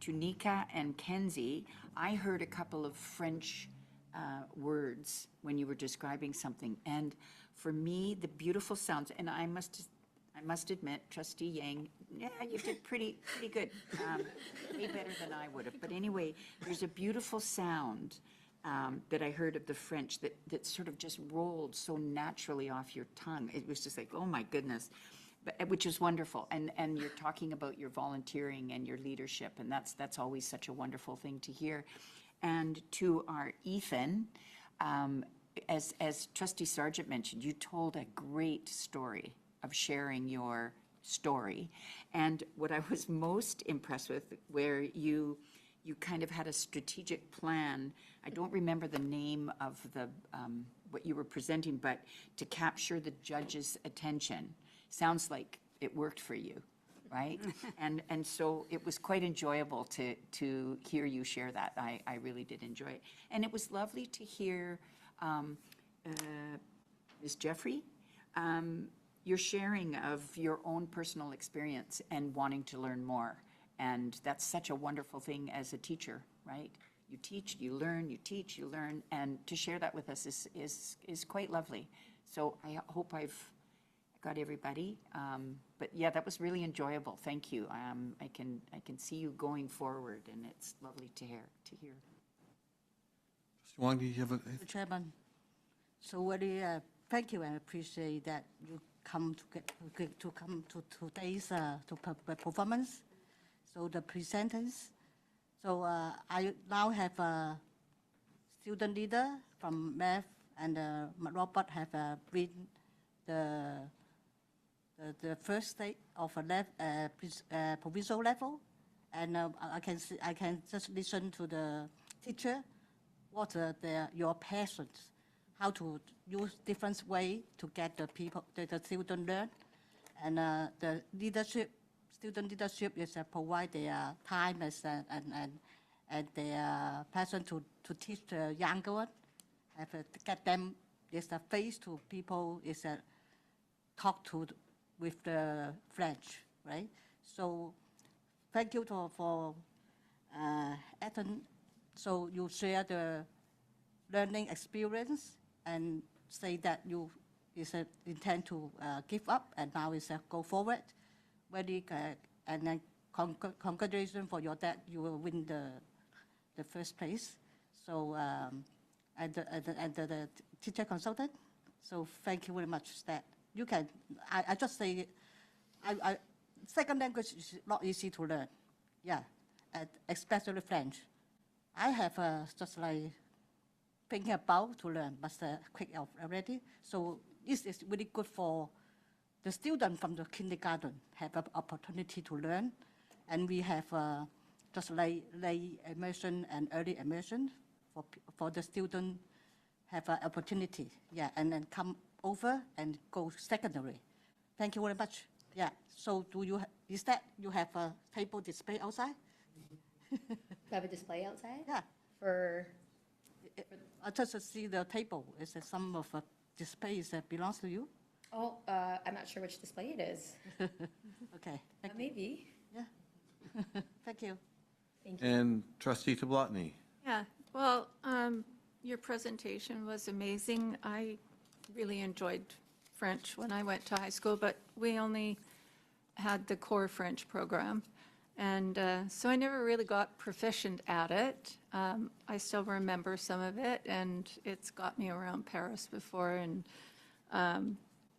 [SPEAKER 3] to Nika and Kenzie, I heard a couple of French words when you were describing something. And for me, the beautiful sounds, and I must admit, Trustee Yang, yeah, you did pretty good, way better than I would have. But anyway, there's a beautiful sound that I heard of the French that sort of just rolled so naturally off your tongue. It was just like, oh my goodness, which is wonderful. And you're talking about your volunteering and your leadership, and that's always such a wonderful thing to hear. And to our Ethan, as Trustee Sargent mentioned, you told a great story of sharing your story. And what I was most impressed with, where you kind of had a strategic plan, I don't remember the name of what you were presenting, but to capture the judge's attention. Sounds like it worked for you, right? and so it was quite enjoyable to hear you share that. I really did enjoy it. And it was lovely to hear Ms. Jeffrey, your sharing of your own personal experience and wanting to learn more. And that's such a wonderful thing as a teacher, right? You teach, you learn, you teach, you learn, and to share that with us is quite lovely. So I hope I've got everybody. But yeah, that was really enjoyable. Thank you. I can see you going forward, and it's lovely to hear.
[SPEAKER 1] Mr. Wong, do you have a?
[SPEAKER 10] Mr. Chairman, so very thank you and appreciate that you come to come to today's performance. So the presenters. So I now have a student leader from math, and Robert have read the first stage of a provisional level, and I can just listen to the teacher what your passions, how to use different way to get the student learn, and the leadership. Student leadership is provide their time and their passion to teach the younger one, have to get them is a face to people, is a talk to with the French, right? So thank you for Ethan. So you share the learning experience and say that you intend to give up and now is go forward. Very and then congratulations for your dad. You will win the first place. So and the teacher consultant. So thank you very much. That you can. I just say, second language is not easy to learn. Yeah, especially French. I have just like thinking about to learn, but quick already. So this is really good for the students from the kindergarten have an opportunity to learn, and we have just late immersion and early immersion for the student have an opportunity, yeah, and then come over and go secondary. Thank you very much. Yeah. So is that you have a table display outside?
[SPEAKER 9] Have a display outside?
[SPEAKER 10] Yeah. I just see the table. Is there some of a display that belongs to you?
[SPEAKER 9] Oh, I'm not sure which display it is.
[SPEAKER 10] Okay.
[SPEAKER 9] Maybe.
[SPEAKER 10] Yeah. Thank you.
[SPEAKER 9] Thank you.
[SPEAKER 1] And Trustee Tablotny.
[SPEAKER 6] Yeah, well, your presentation was amazing. I really enjoyed French when I went to high school, but we only had the core French program. And so I never really got proficient at it. I still remember some of it, and it's got me around Paris before. And,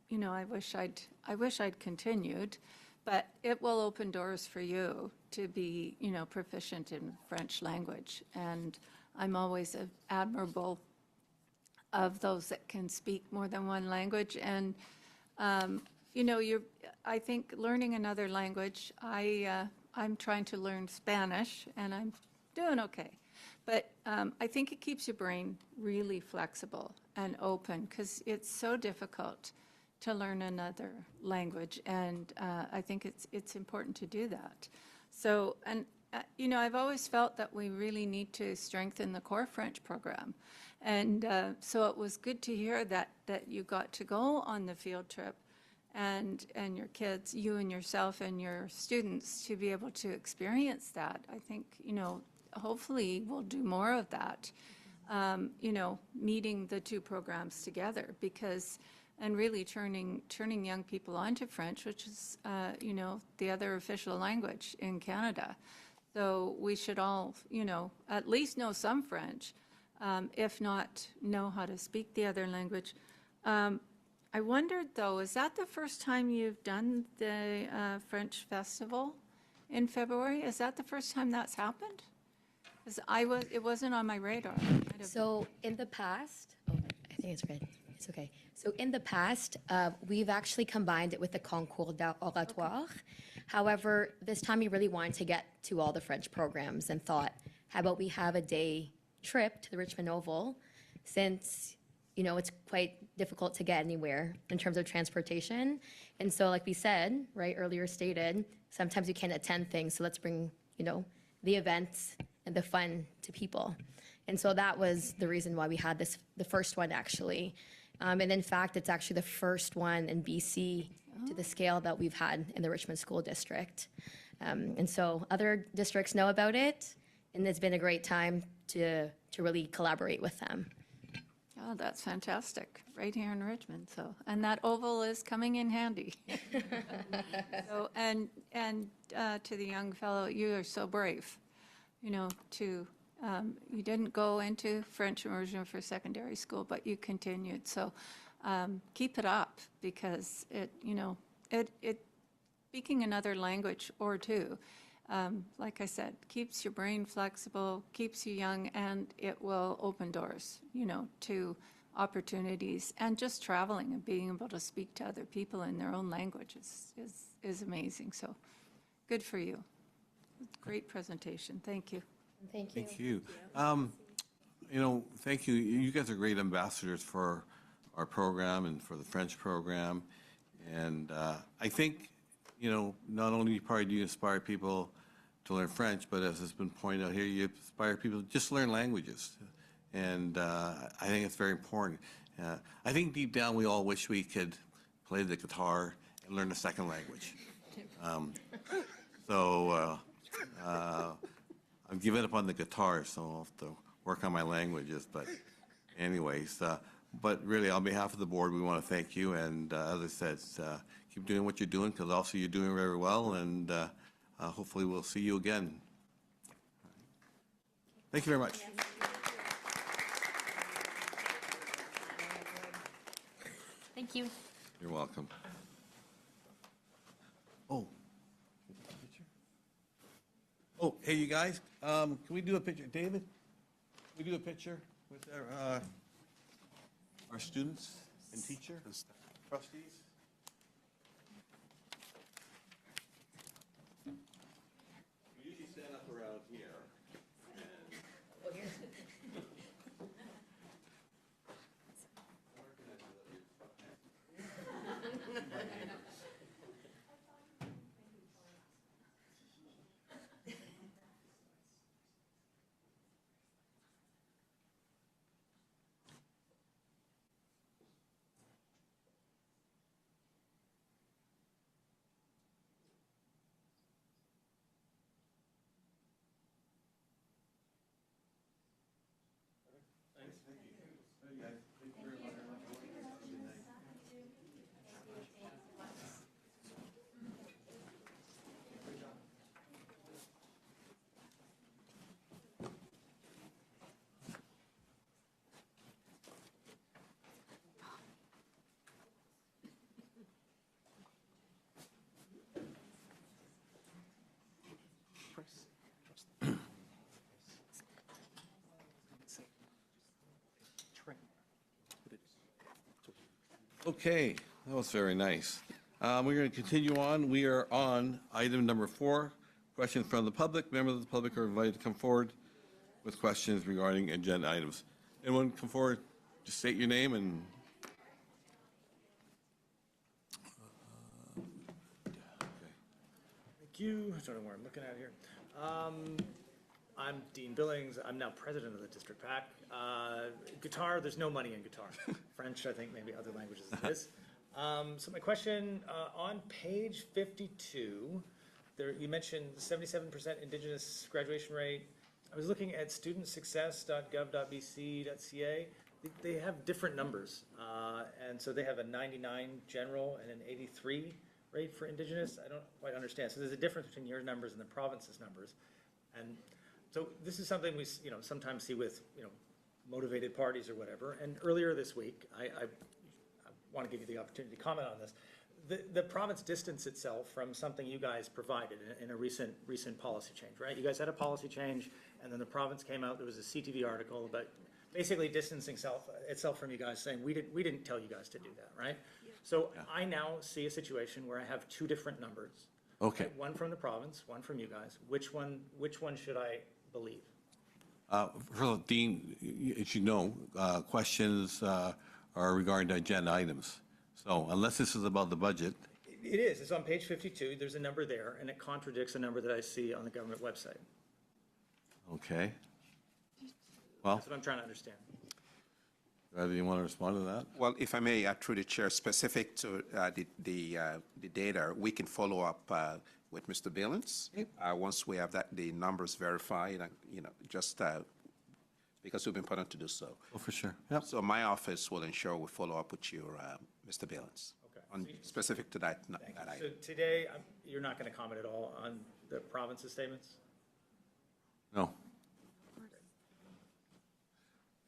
[SPEAKER 6] you know, I wish I'd continued. But it will open doors for you to be, you know, proficient in French language. And I'm always admirable of those that can speak more than one language. And, you know, I think learning another language, I'm trying to learn Spanish, and I'm doing okay. But I think it keeps your brain really flexible and open, because it's so difficult to learn another language, and I think it's important to do that. So, and you know, I've always felt that we really need to strengthen the core French program, and so it was good to hear that you got to go on the field trip, and your kids, you and yourself and your students, to be able to experience that. I think, you know, hopefully we'll do more of that. You know, meeting the two programs together, because. And really turning young people onto French, which is, you know, the other official language in Canada. So we should all, you know, at least know some French, if not know how to speak the other language. I wondered, though, is that the first time you've done the French festival in February? Is that the first time that's happened? Because it wasn't on my radar.
[SPEAKER 9] So in the past, I think it's red. It's okay. So in the past, we've actually combined it with the Concours d'Oratoire. However, this time we really wanted to get to all the French programs and thought, how about we have a day trip to the Richmond Oval, since, you know, it's quite difficult to get anywhere in terms of transportation. And so, like we said, right, earlier stated, sometimes you can't attend things, so let's bring, you know, the events and the fun to people. And so that was the reason why we had this, the first one actually. And in fact, it's actually the first one in BC to the scale that we've had in the Richmond School District. And so other districts know about it, and it's been a great time to really collaborate with them.
[SPEAKER 6] Oh, that's fantastic, right here in Richmond, so, and that oval is coming in handy. So, and to the young fellow, you are so brave, you know, you didn't go into French immersion for secondary school, but you continued, so keep it up, because it, you know, speaking another language or two, like I said, keeps your brain flexible, keeps you young, and it will open doors, you know, to opportunities. And just traveling and being able to speak to other people in their own language is amazing. So good for you. Great presentation. Thank you.
[SPEAKER 9] Thank you.
[SPEAKER 1] Thank you. You know, thank you. You guys are great ambassadors for our program and for the French program. And I think, you know, not only probably do you inspire people to learn French, but as has been pointed out here, you inspire people to just learn languages. And I think it's very important. I think deep down we all wish we could play the guitar and learn a second language. I've given up on the guitar, so I'll have to work on my languages. But anyways, but really on behalf of the board, we want to thank you. And as I said, keep doing what you're doing, because also you're doing very well. And hopefully we'll see you again. Thank you very much.
[SPEAKER 9] Thank you.
[SPEAKER 1] You're welcome. Oh, hey, you guys, can we do a picture? David, can we do a picture with our students and teacher, trustees? We usually stand up around here. Okay, that was very nice. We're going to continue on. We are on item number 4, questions from the public. Members of the public are invited to come forward with questions regarding agenda items. Anyone come forward, just state your name and...
[SPEAKER 2] Thank you. I don't know where I'm looking at here. I'm Dean Billings. I'm now president of the district PAC. Guitar, there's no money in guitar. French, I think maybe other languages it is. So my question, on page 52, there, you mentioned 77% Indigenous graduation rate. I was looking at studentsuccess.gov.bc.ca. They have different numbers. And so they have a 99 general and an 83 rate for Indigenous. I don't quite understand. So there's a difference between your numbers and the province's numbers. And so this is something we, you know, sometimes see with, you know, motivated parties or whatever. And earlier this week, I want to give you the opportunity to comment on this. The province distanced itself from something you guys provided in a recent policy change, right? You guys had a policy change, and then the province came out. There was a CTV article about basically distancing itself from you guys, saying we didn't tell you guys to do that, right? Yeah. So yeah. I now see a situation where I have two different numbers.
[SPEAKER 1] Okay.
[SPEAKER 2] Right? One from the province, one from you guys. Which one should I believe?
[SPEAKER 1] First of all, Dean, as you know, questions are regarding agenda items. So unless this is about the budget.
[SPEAKER 2] It is. It's on page 52. There's a number there, and it contradicts a number that I see on the government website.
[SPEAKER 1] Okay. Well,
[SPEAKER 2] that's what I'm trying to understand.
[SPEAKER 1] Do you want to respond to that?
[SPEAKER 8] Well, if I may, through the chair, specific to the data, we can follow up with Mr. Billings once we have the numbers verified, and, just because we've been put on to do so.
[SPEAKER 1] Oh, for sure. Yep.
[SPEAKER 8] So my office will ensure we follow up with you, Mr. Billings, on specific to that item.
[SPEAKER 2] So today, you're not going to comment at all on the province's statements?
[SPEAKER 1] No.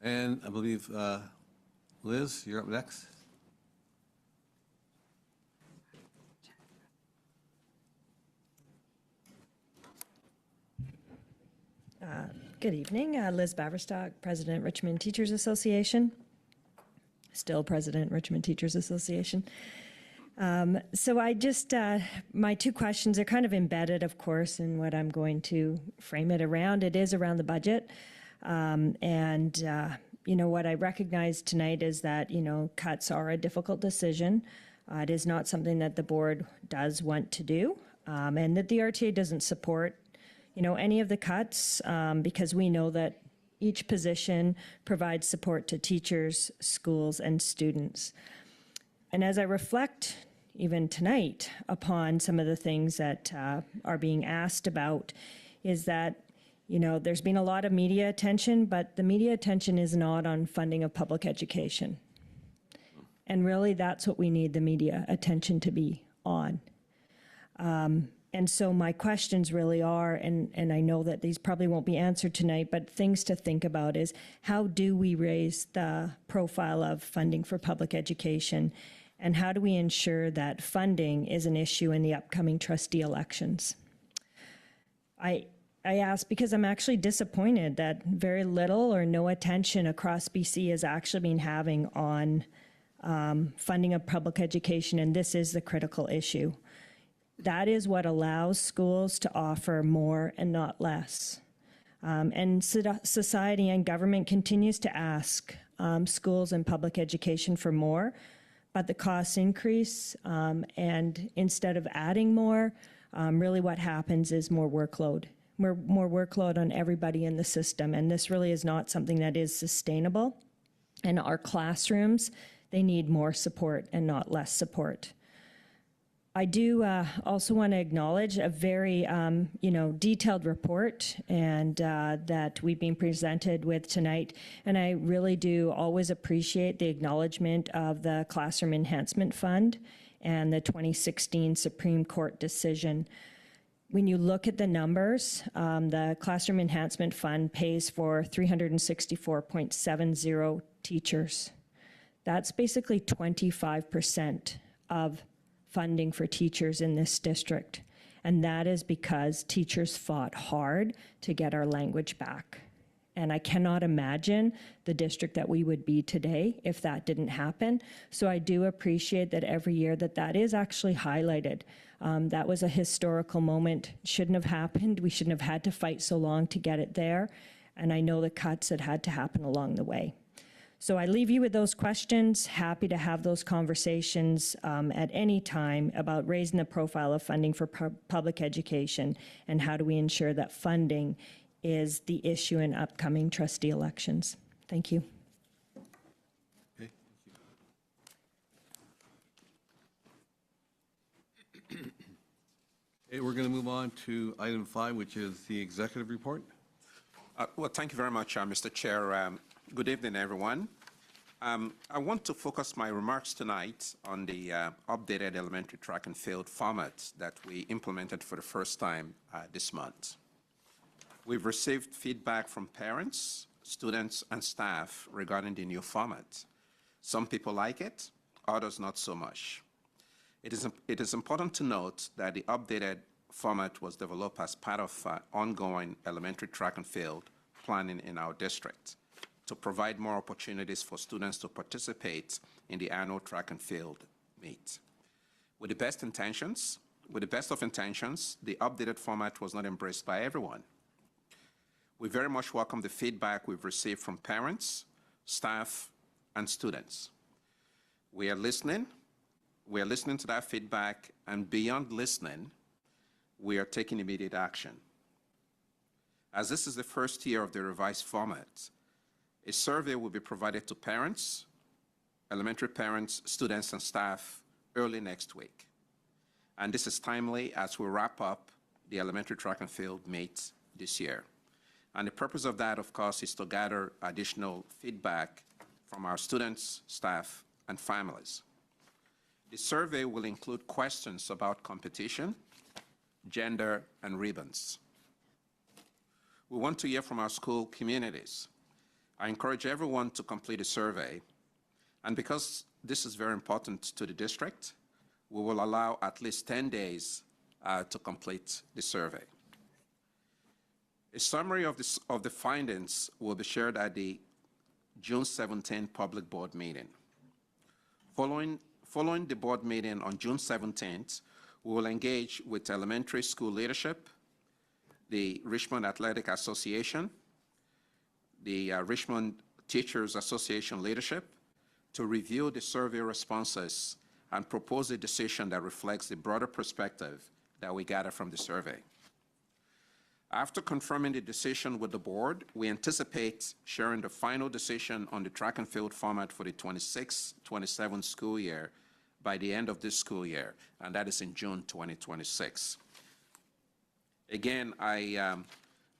[SPEAKER 1] And I believe, Liz, you're up next.
[SPEAKER 22] Good evening. Liz Baverstock, President, Richmond Teachers Association. Still President, Richmond Teachers Association. So I just, my two questions are kind of embedded, of course, in what I'm going to frame it around. It is around the budget. What I recognize tonight is that, cuts are a difficult decision. It is not something that the board does want to do, and that the RTA doesn't support, any of the cuts, because we know that each position provides support to teachers, schools, and students. And as I reflect, even tonight, upon some of the things that are being asked about, is that there's been a lot of media attention, but the media attention is not on funding of public education. And really, that's what we need the media attention to be on. And so my questions really are, and I know that these probably won't be answered tonight, but things to think about is how do we raise the profile of funding for public education, and how do we ensure that funding is an issue in the upcoming trustee elections? I ask because I'm actually disappointed that very little or no attention across BC is actually been having on funding of public education, and this is the critical issue. That is what allows schools to offer more and not less. And society and government continues to ask schools and public education for more, but the costs increase, and instead of adding more, really what happens is more workload on everybody in the system, and this really is not something that is sustainable. And our classrooms, they need more support and not less support. I do also want to acknowledge a very, detailed report and that we've been presented with tonight, and I really do always appreciate the acknowledgement of the Classroom Enhancement Fund and the 2016 Supreme Court decision. When you look at the numbers, the Classroom Enhancement Fund pays for 364.70 teachers. That's basically 25% of funding for teachers in this district. And that is because teachers fought hard to get our language back. And I cannot imagine the district that we would be today if that didn't happen. So I do appreciate that every year that is actually highlighted. That was a historical moment. Shouldn't have happened. We shouldn't have had to fight so long to get it there. And I know the cuts that had to happen along the way. So I leave you with those questions. Happy to have those conversations at any time about raising the profile of funding for public education and how do we ensure that funding is the issue in upcoming trustee elections. Thank you.
[SPEAKER 1] Okay, thank you. Okay, we're going to move on to item 5, which is the executive report.
[SPEAKER 8] Well, thank you very much, Mr. Chair. Good evening, everyone. I want to focus my remarks tonight on the updated elementary track and field format that we implemented for the first time this month. We've received feedback from parents, students, and staff regarding the new format. Some people like it, others not so much. It is important to note that the updated format was developed as part of ongoing elementary track and field planning in our district to provide more opportunities for students to participate in the annual track and field meet. With the best of intentions, the updated format was not embraced by everyone. We very much welcome the feedback we've received from parents, staff, and students. We are listening to that feedback, and beyond listening, we are taking immediate action. As this is the first year of the revised format, A survey will be provided to parents, elementary parents, students, and staff early next week. And this is timely as we wrap up the elementary track and field meet this year. And the purpose of that, of course, is to gather additional feedback from our students, staff, and families. The survey will include questions about competition, gender, and ribbons. We want to hear from our school communities. I encourage everyone to complete a survey, and because this is very important to the district, we will allow at least 10 days to complete the survey. A summary of the findings will be shared at the June 17 public board meeting. Following the board meeting on June 17th, we will engage with elementary school leadership, the Richmond Athletic Association, the Richmond Teachers Association leadership to review the survey responses and propose a decision that reflects the broader perspective that we gather from the survey. After confirming the decision with the board, we anticipate sharing the final decision on the track and field format for the 26-27 school year by the end of this school year, and that is in June 2026. Again, I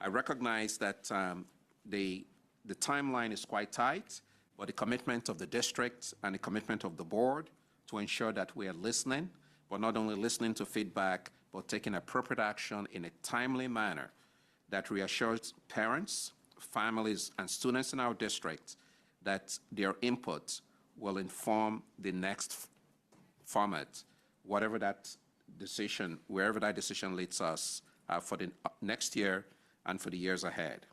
[SPEAKER 8] recognize that the timeline is quite tight, but the commitment of the district and the commitment of the board to ensure that we are listening, but not only listening to feedback, but taking appropriate action in a timely manner that reassures parents, families, and students in our district that their input will inform the next format, whatever that decision, wherever that decision leads us for the next year and for the years ahead.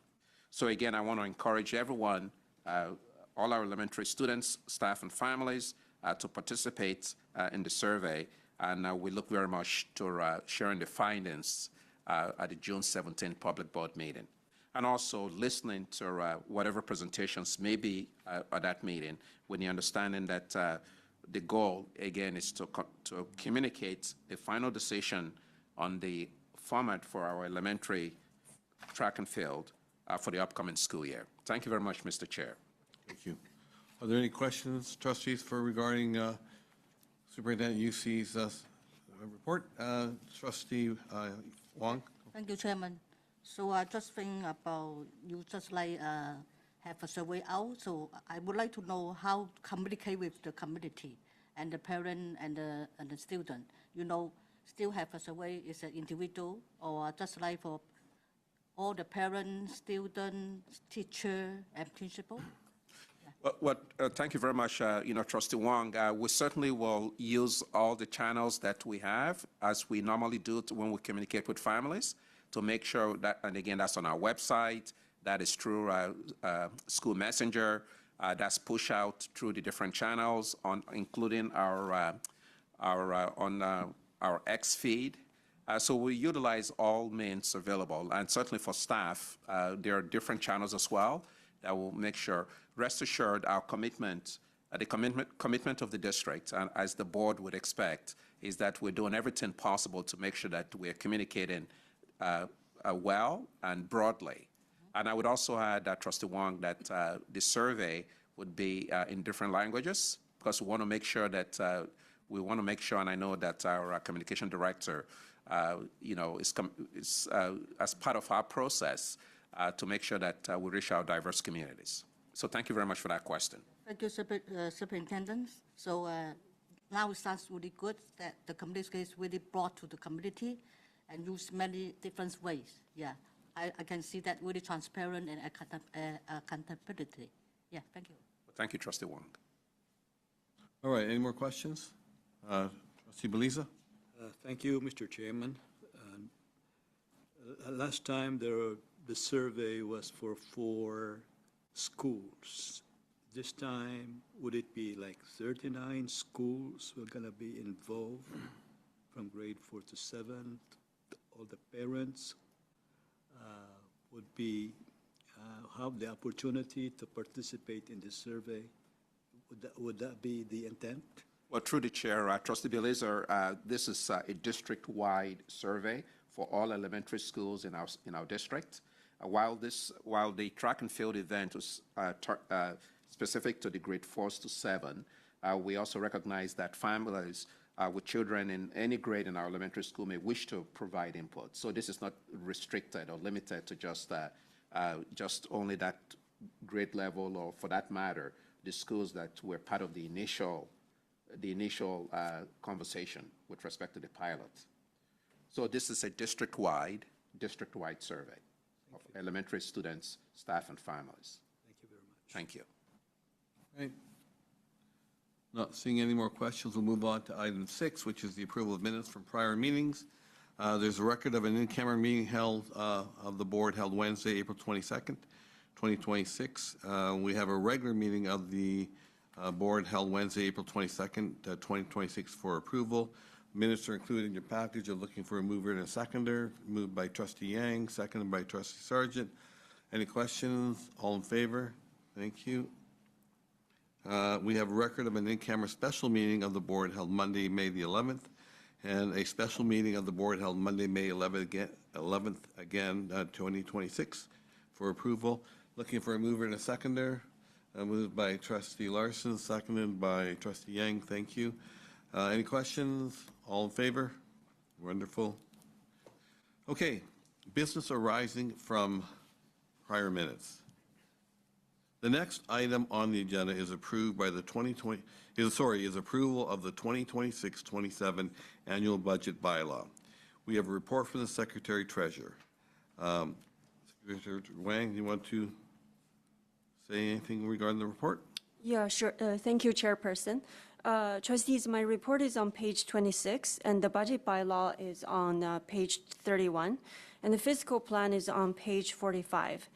[SPEAKER 8] So again, I want to encourage everyone, all our elementary students, staff, and families to participate in the survey, and we look very much to sharing the findings at the June 17 public board meeting, and also listening to whatever presentations may be at that meeting, with the understanding that the goal, again, is to communicate a final decision on the format for our elementary track and field for the upcoming school year. Thank you very much, Mr. Chair.
[SPEAKER 1] Thank you. Are there any questions, trustees, regarding Superintendent UC's report? Trustee Wong?
[SPEAKER 10] Thank you, Chairman. So I just think about, you just like have a survey out, so I would like to know how to communicate with the community and the parent and the student. You know, still have a survey is an individual, or just like for all the parents, students, teacher, and principal?
[SPEAKER 8] Thank you very much, Trustee Wong. We certainly will use all the channels that we have, as we normally do when we communicate with families, to make sure that, and again, that's on our website, that is through School Messenger, that's push out through the different channels, including our X feed. So we utilize all means available, and certainly for staff, there are different channels as well that will make sure. Rest assured, our commitment, the commitment of the district, and as the board would expect, is that we're doing everything possible to make sure that we're communicating well and broadly. And I would also add, Trustee Wong, that the survey would be in different languages, because we want to make sure that and I know that our communication director, is as part of our process to make sure that we reach our diverse communities. So thank you very much for that question.
[SPEAKER 10] Thank you, Superintendent. So now it sounds really good that the communication is really brought to the community and use many different ways. Yeah, I can see that really transparent and accountability. Yeah, thank you.
[SPEAKER 8] Thank you, Trustee Wong.
[SPEAKER 1] All right, any more questions? Trustee Beliza?
[SPEAKER 5] Thank you, Mr. Chairman. Last time the survey was for 4 schools. This time, would it be like 39 schools who are going to be involved from grade 4 to 7? All the parents would be have the opportunity to participate in the survey. Would that be the intent?
[SPEAKER 8] Well, through the chair, Trustee Beliza, this is a district-wide survey for all elementary schools in our district. While the track and field event was specific to the grade 4s to 7, we also recognize that families with children in any grade in our elementary school may wish to provide input. So this is not restricted or limited to just only that grade level, or for that matter, the schools that were part of the initial conversation with respect to the pilot. So this is a district-wide survey of elementary students, staff, and families.
[SPEAKER 5] Thank you very much.
[SPEAKER 8] Thank you.
[SPEAKER 1] Right. Not seeing any more questions, we'll move on to item 6, which is the approval of minutes from prior meetings. There's a record of an in-camera meeting held of the board held Wednesday, April 22nd, 2026. We have a regular meeting of the board held Wednesday, April 22nd, 2026 for approval. Minutes are included in your package. You're looking for a mover and a seconder. Moved by Trustee Yang, seconded by Trustee Sargent. Any questions? All in favor? Thank you. We have a record of an in-camera special meeting of the board held Monday, May the 11th, and a special meeting of the board held Monday, May 11th again, 2026 for approval. Looking for a mover and a seconder. Moved by Trustee Larson, seconded by Trustee Yang. Thank you. Any questions? All in favor? Wonderful. Okay, business arising from prior minutes. The next item on the agenda is approved by the is approval of the 2026-27 annual budget bylaw. We have a report from the Secretary Treasurer. Secretary Wang, you want to say anything regarding the report?
[SPEAKER 14] Yeah, sure. Thank you, Chairperson. Trustees, my report is on page 26, and the budget bylaw is on page 31, and the fiscal plan is on page 45.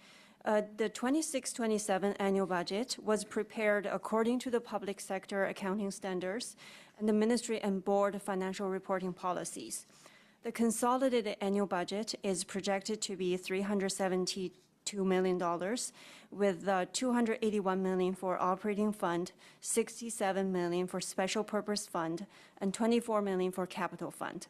[SPEAKER 14] The 26-27 annual budget was prepared according to the public sector accounting standards and the ministry and board financial reporting policies. The consolidated annual budget is projected to be $372 million, with $281 million for operating fund, $67 million for special purpose fund, and $24 million for capital fund.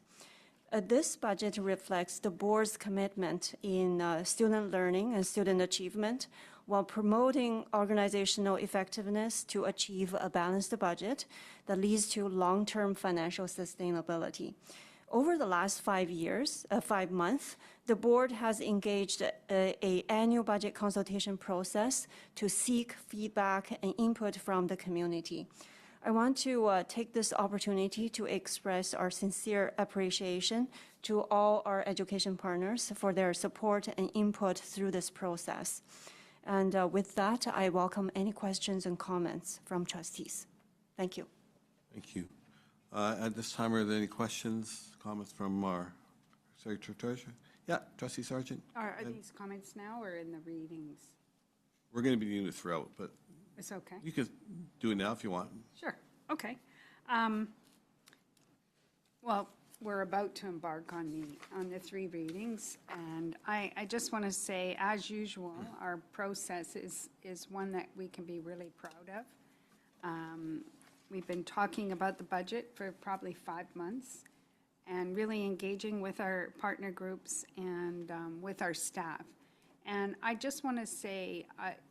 [SPEAKER 14] This budget reflects the board's commitment in student learning and student achievement while promoting organizational effectiveness to achieve a balanced budget that leads to long-term financial sustainability. Over the last 5 months, the board has engaged an annual budget consultation process to seek feedback and input from the community. I want to take this opportunity to express our sincere appreciation to all our education partners for their support and input through this process. And with that, I welcome any questions and comments from trustees. Thank you.
[SPEAKER 1] Thank you. At this time, are there any questions, comments from our Secretary Treasurer? Yeah, Trustee Sargent.
[SPEAKER 4] Are these comments now or in the readings?
[SPEAKER 1] We're going to be doing this throughout, but
[SPEAKER 4] It's okay.
[SPEAKER 1] you can do it now if you want.
[SPEAKER 4] Sure, okay. Well, we're about to embark on the 3 readings, and I just want to say, as usual, our process is one that we can be really proud of. We've been talking about the budget for probably 5 months and really engaging with our partner groups and with our staff. And I just want to say,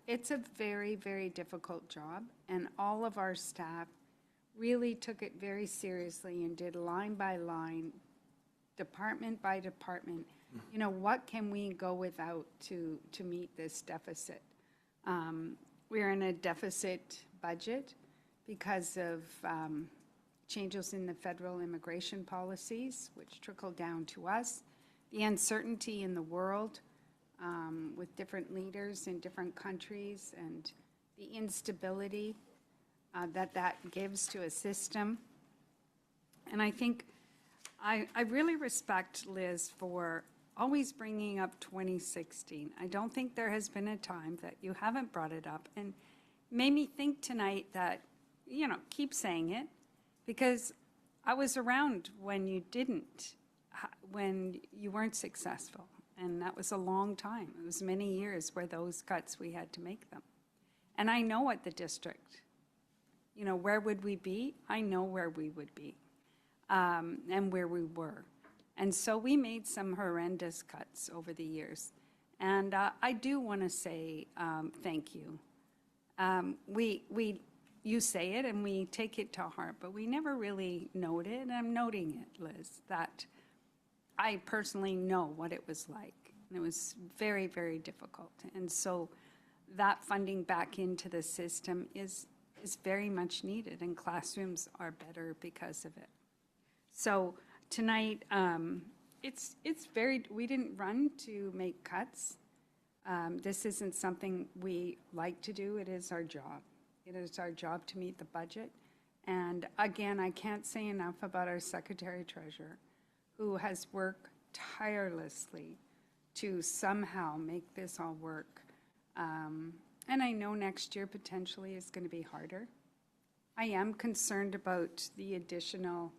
[SPEAKER 4] it's a very, very difficult job, and all of our staff really took it very seriously and did line by line, department by department, you know, what can we go without to meet this deficit? We're in a deficit budget because of changes in the federal immigration policies, which trickle down to us, the uncertainty in the world, with different leaders in different countries, and the instability that gives to a system. And I think I really respect Liz for always bringing up 2016. I don't think there has been a time that you haven't brought it up, and made me think tonight that, you know, keep saying it, because I was around when you didn't, when you weren't successful. And that was a long time. It was many years where those cuts, we had to make them. And I know at the district, you know, where would we be? I know where we would be, and where we were. And so we made some horrendous cuts over the years. And I do want to say thank you. You say it and we take it to heart, but we never really note it. And I'm noting it, Liz, that I personally know what it was like. And it was very, very difficult. And so that funding back into the system is very much needed, and classrooms are better because of it. So tonight, we didn't run to make cuts. This isn't something we like to do. It is our job. It is our job to meet the budget. And again, I can't say enough about our Secretary-Treasurer, who has worked tirelessly to somehow make this all work. And I know next year potentially is going to be harder. I am concerned about the additional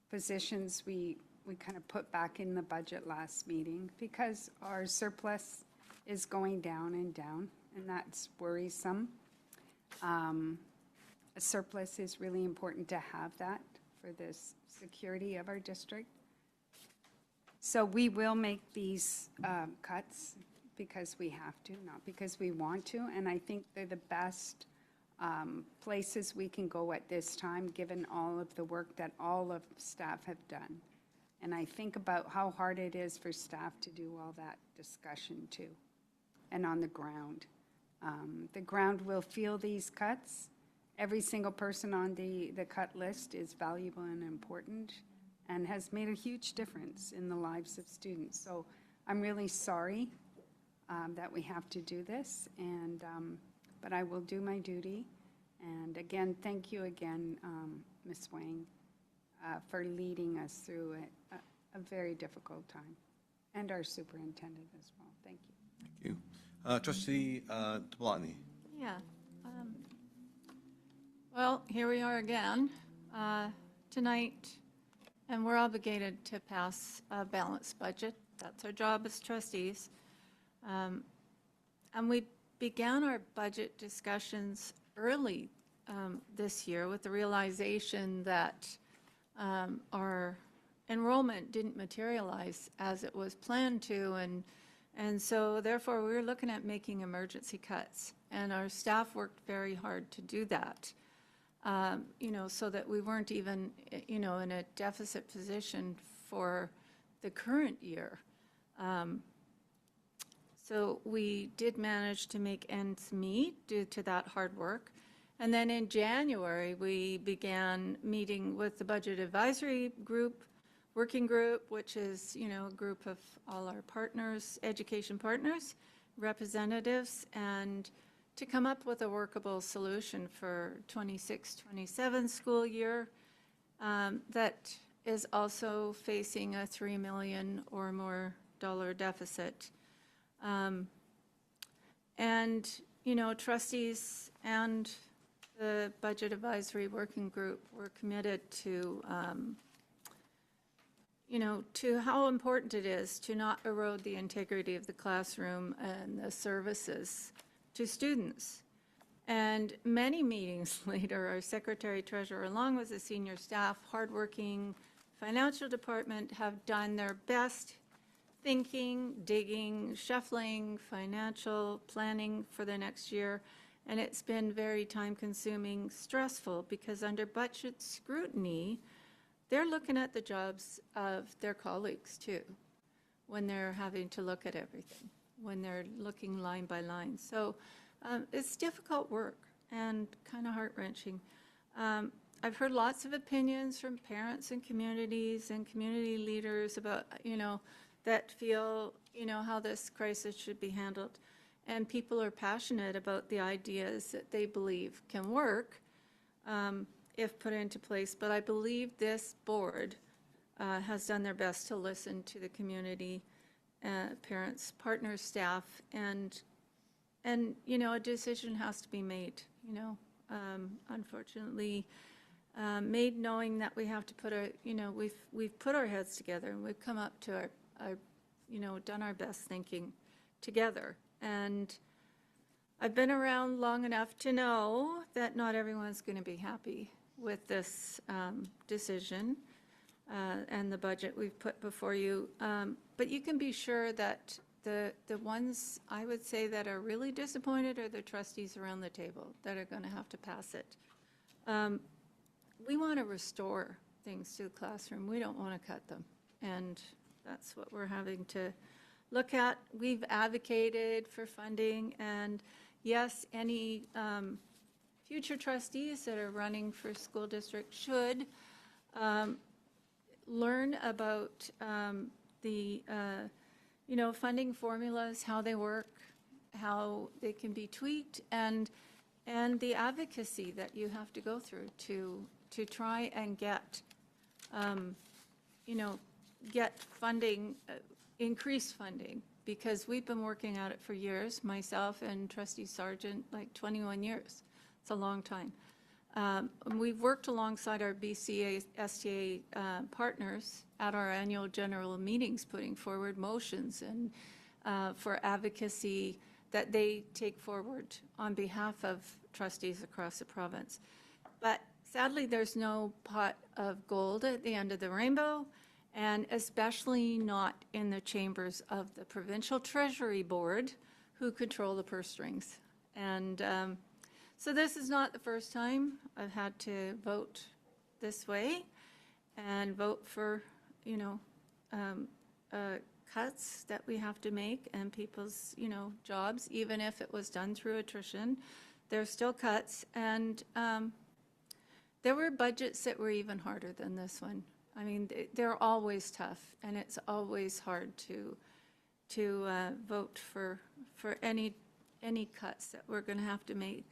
[SPEAKER 4] positions we kind of put back in the budget last meeting, because our surplus is going down and down, and that's worrisome. A surplus is really important to have that for the security of our district. So we will make these cuts because we have to, not because we want to, and I think they're the best places we can go at this time, given all of the work that all of staff have done. And I think about how hard it is for staff to do all that discussion too, and on the ground. The ground will feel these cuts. Every single person on the cut list is valuable and important and has made a huge difference in the lives of students. So I'm really sorry that we have to do this, and but I will do my duty. And again, thank you again, Ms. Wang, for leading us through a very difficult time, and our superintendent as well. Thank you.
[SPEAKER 1] Thank you. Trustee Tablotny.
[SPEAKER 6] Yeah. Well, here we are again tonight, and we're obligated to pass a balanced budget. That's our job as trustees. And we began our budget discussions early this year with the realization that our enrollment didn't materialize as it was planned to, and so therefore we were looking at making emergency cuts, and our staff worked very hard to do that, so that we weren't even, in a deficit position for the current year. So we did manage to make ends meet due to that hard work. And then in January, we began meeting with the Budget Advisory Group, Working Group, which is, a group of all our partners, education partners, representatives, and to come up with a workable solution for 26-27 school year that is also facing a $3 million or more deficit. And, trustees and the Budget Advisory Working Group were committed to, to how important it is to not erode the integrity of the classroom and the services to students. And many meetings later, our Secretary-Treasurer, along with the senior staff, hardworking financial department, have done their best thinking, digging, shuffling, financial planning for the next year. And it's been very time-consuming, stressful, because under budget scrutiny, they're looking at the jobs of their colleagues too, when they're having to look at everything, when they're looking line by line. So it's difficult work and kind of heart-wrenching. I've heard lots of opinions from parents and communities and community leaders about, that feel, how this crisis should be handled. And people are passionate about the ideas that they believe can work if put into place. But I believe this board has done their best to listen to the community, parents, partners, staff, and a decision has to be made, unfortunately, made knowing that we have to put we've put our heads together, and we've come up to our done our best thinking together. And I've been around long enough to know that not everyone's going to be happy with this decision and the budget we've put before you. But you can be sure that the ones I would say that are really disappointed are the trustees around the table that are going to have to pass it. We want to restore things to the classroom. We don't want to cut them. And that's what we're having to look at. We've advocated for funding, and yes, any future trustees that are running for school district should learn about the funding formulas, how they work, how they can be tweaked, and the advocacy that you have to go through to try and get get funding, increased funding, because we've been working at it for years, myself and Trustee Sargent, like 21 years. It's a long time. We've worked alongside our BCA STA partners at our annual general meetings, putting forward motions and for advocacy that they take forward on behalf of trustees across the province. But sadly, there's no pot of gold at the end of the rainbow, and especially not in the chambers of the Provincial Treasury Board, who control the purse strings. And so this is not the first time I've had to vote this way and vote for, cuts that we have to make and people's, jobs, even if it was done through attrition. There's still cuts. And there were budgets that were even harder than this one. I mean, they're always tough, and it's always hard to vote for any cuts that we're going to have to make.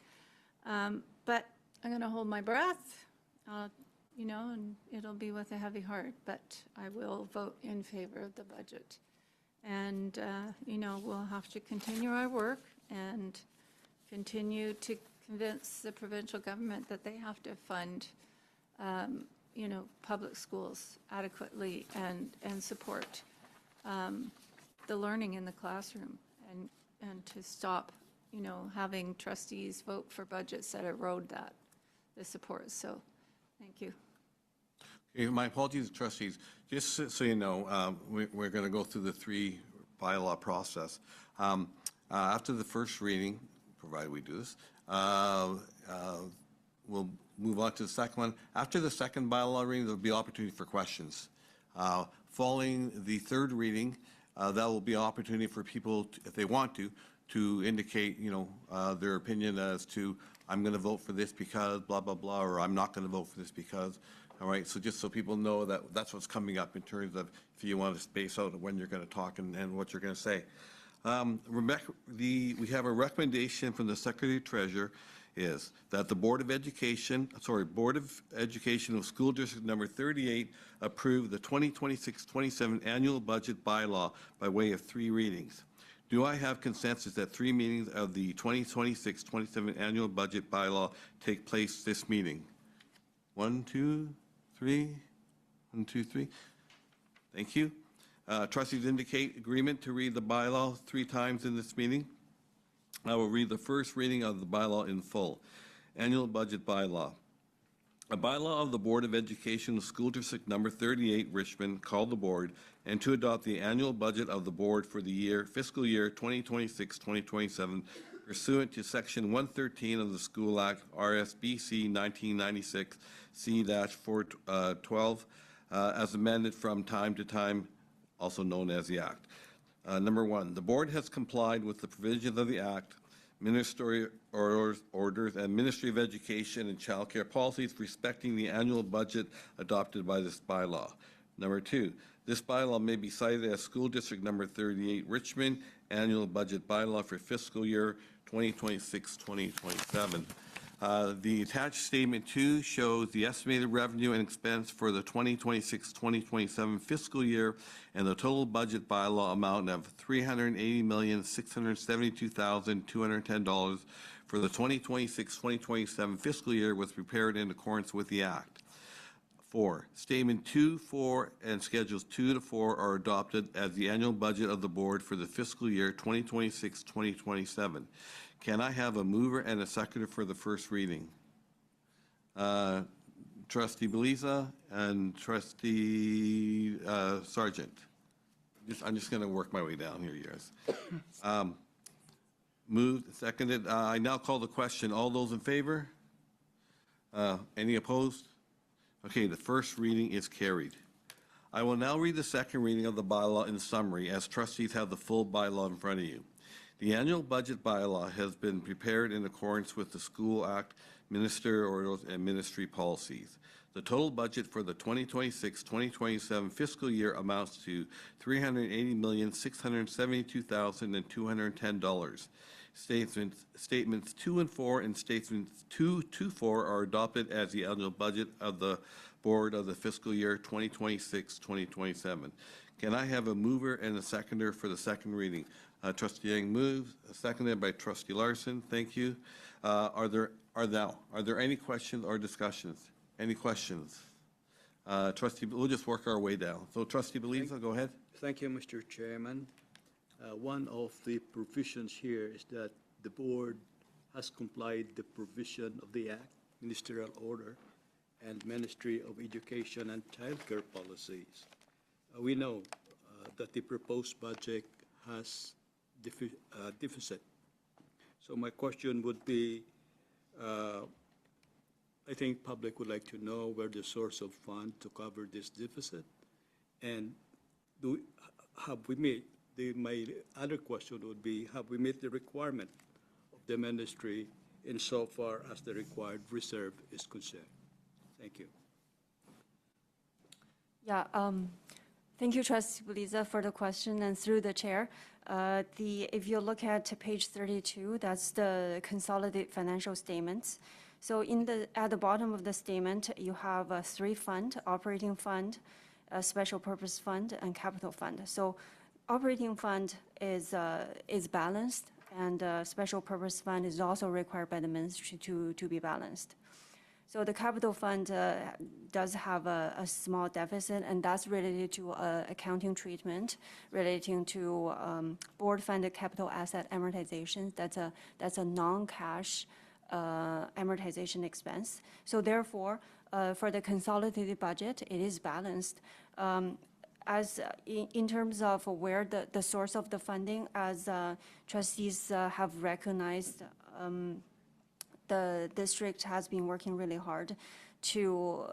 [SPEAKER 6] But I'm going to hold my breath, and it'll be with a heavy heart. But I will vote in favor of the budget, and we'll have to continue our work and continue to convince the provincial government that they have to fund public schools adequately and support the learning in the classroom, and to stop, having trustees vote for budgets that erode the support. So, thank you.
[SPEAKER 1] Okay, my apologies, trustees. Just so you know, we're going to go through the 3 bylaw process. After the first reading, provided we do this, we'll move on to the second one. After the second bylaw reading, there'll be opportunity for questions. Following the third reading, that will be an opportunity for people, if they want to indicate, their opinion as to, I'm going to vote for this because blah, blah, blah, or I'm not going to vote for this because. All right, so just so people know that that's what's coming up in terms of if you want to space out when you're going to talk and what you're going to say. We have a recommendation from the Secretary Treasurer is that the Board of Education of School District Number 38 approve the 2026-27 annual budget bylaw by way of 3 readings. Do I have consensus that 3 meetings of the 2026-27 annual budget bylaw take place this meeting? 1, 2, 3. 1, 2, 3. Thank you. Trustees indicate agreement to read the bylaw 3 times in this meeting. I will read the first reading of the bylaw in full. Annual budget bylaw. A bylaw of the Board of Education of School District Number 38, Richmond, called the board, and to adopt the annual budget of the board for the fiscal year 2026-2027, pursuant to Section 113 of the School Act, RSBC 1996, C-412, as amended from time to time, also known as the Act. Number 1, the board has complied with the provisions of the Act, ministerial orders, and Ministry of Education and Child Care policies respecting the annual budget adopted by this bylaw. Number 2, this bylaw may be cited as School District Number 38 Richmond Annual Budget Bylaw for fiscal year 2026-2027. The attached statement 2 shows the estimated revenue and expense for the 2026-2027 fiscal year and the total budget bylaw amount of $380,672,210 for the 2026-2027 fiscal year was prepared in accordance with the Act. 4, Statement 2, 4, and Schedules 2 to 4 are adopted as the annual budget of the board for the fiscal year 2026-2027. Can I have a mover and a seconder for the first reading? Trustee Beliza and Trustee Sargent. I'm just going to work my way down here, yours. Moved, seconded. I now call the question. All those in favor? Any opposed? Okay, the first reading is carried. I will now read the second reading of the bylaw in summary, as trustees have the full bylaw in front of you. The annual budget bylaw has been prepared in accordance with the School Act, ministerial orders, and ministry policies. The total budget for the 2026-2027 fiscal year amounts to $380,672,210. Statements 2 and 4 and statements 2 to 4 are adopted as the annual budget of the board of the fiscal year 2026-2027. Can I have a mover and a seconder for the second reading? Trustee Yang moves, seconded by Trustee Larson. Thank you. Are there any questions or discussions? Any questions? Trustee, we'll just work our way down. So Trustee Beliza, go ahead.
[SPEAKER 5] Thank you, Mr. Chairman. One of the provisions here is that the board has complied the provision of the Act, Ministerial Order, and Ministry of Education and Childcare policies. We know that the proposed budget has deficit. So my question would be, I think public would like to know where the source of fund to cover this deficit, and have we met? My other question would be, have we met the requirement of the ministry insofar as the required reserve is concerned? Thank you.
[SPEAKER 14] Yeah, thank you, Trustee Beliza, for the question, and through the chair. If you look at page 32, that's the consolidated financial statements. So at the bottom of the statement, you have a 3 fund: operating fund, a special purpose fund, and capital fund. So operating fund is balanced, and special purpose fund is also required by the ministry to be balanced. So the capital fund does have a small deficit, and that's related to accounting treatment relating to board-funded capital asset amortization. That's a non-cash amortization expense. So therefore, for the consolidated budget, it is balanced. In terms of where the source of the funding, as trustees have recognized, the district has been working really hard to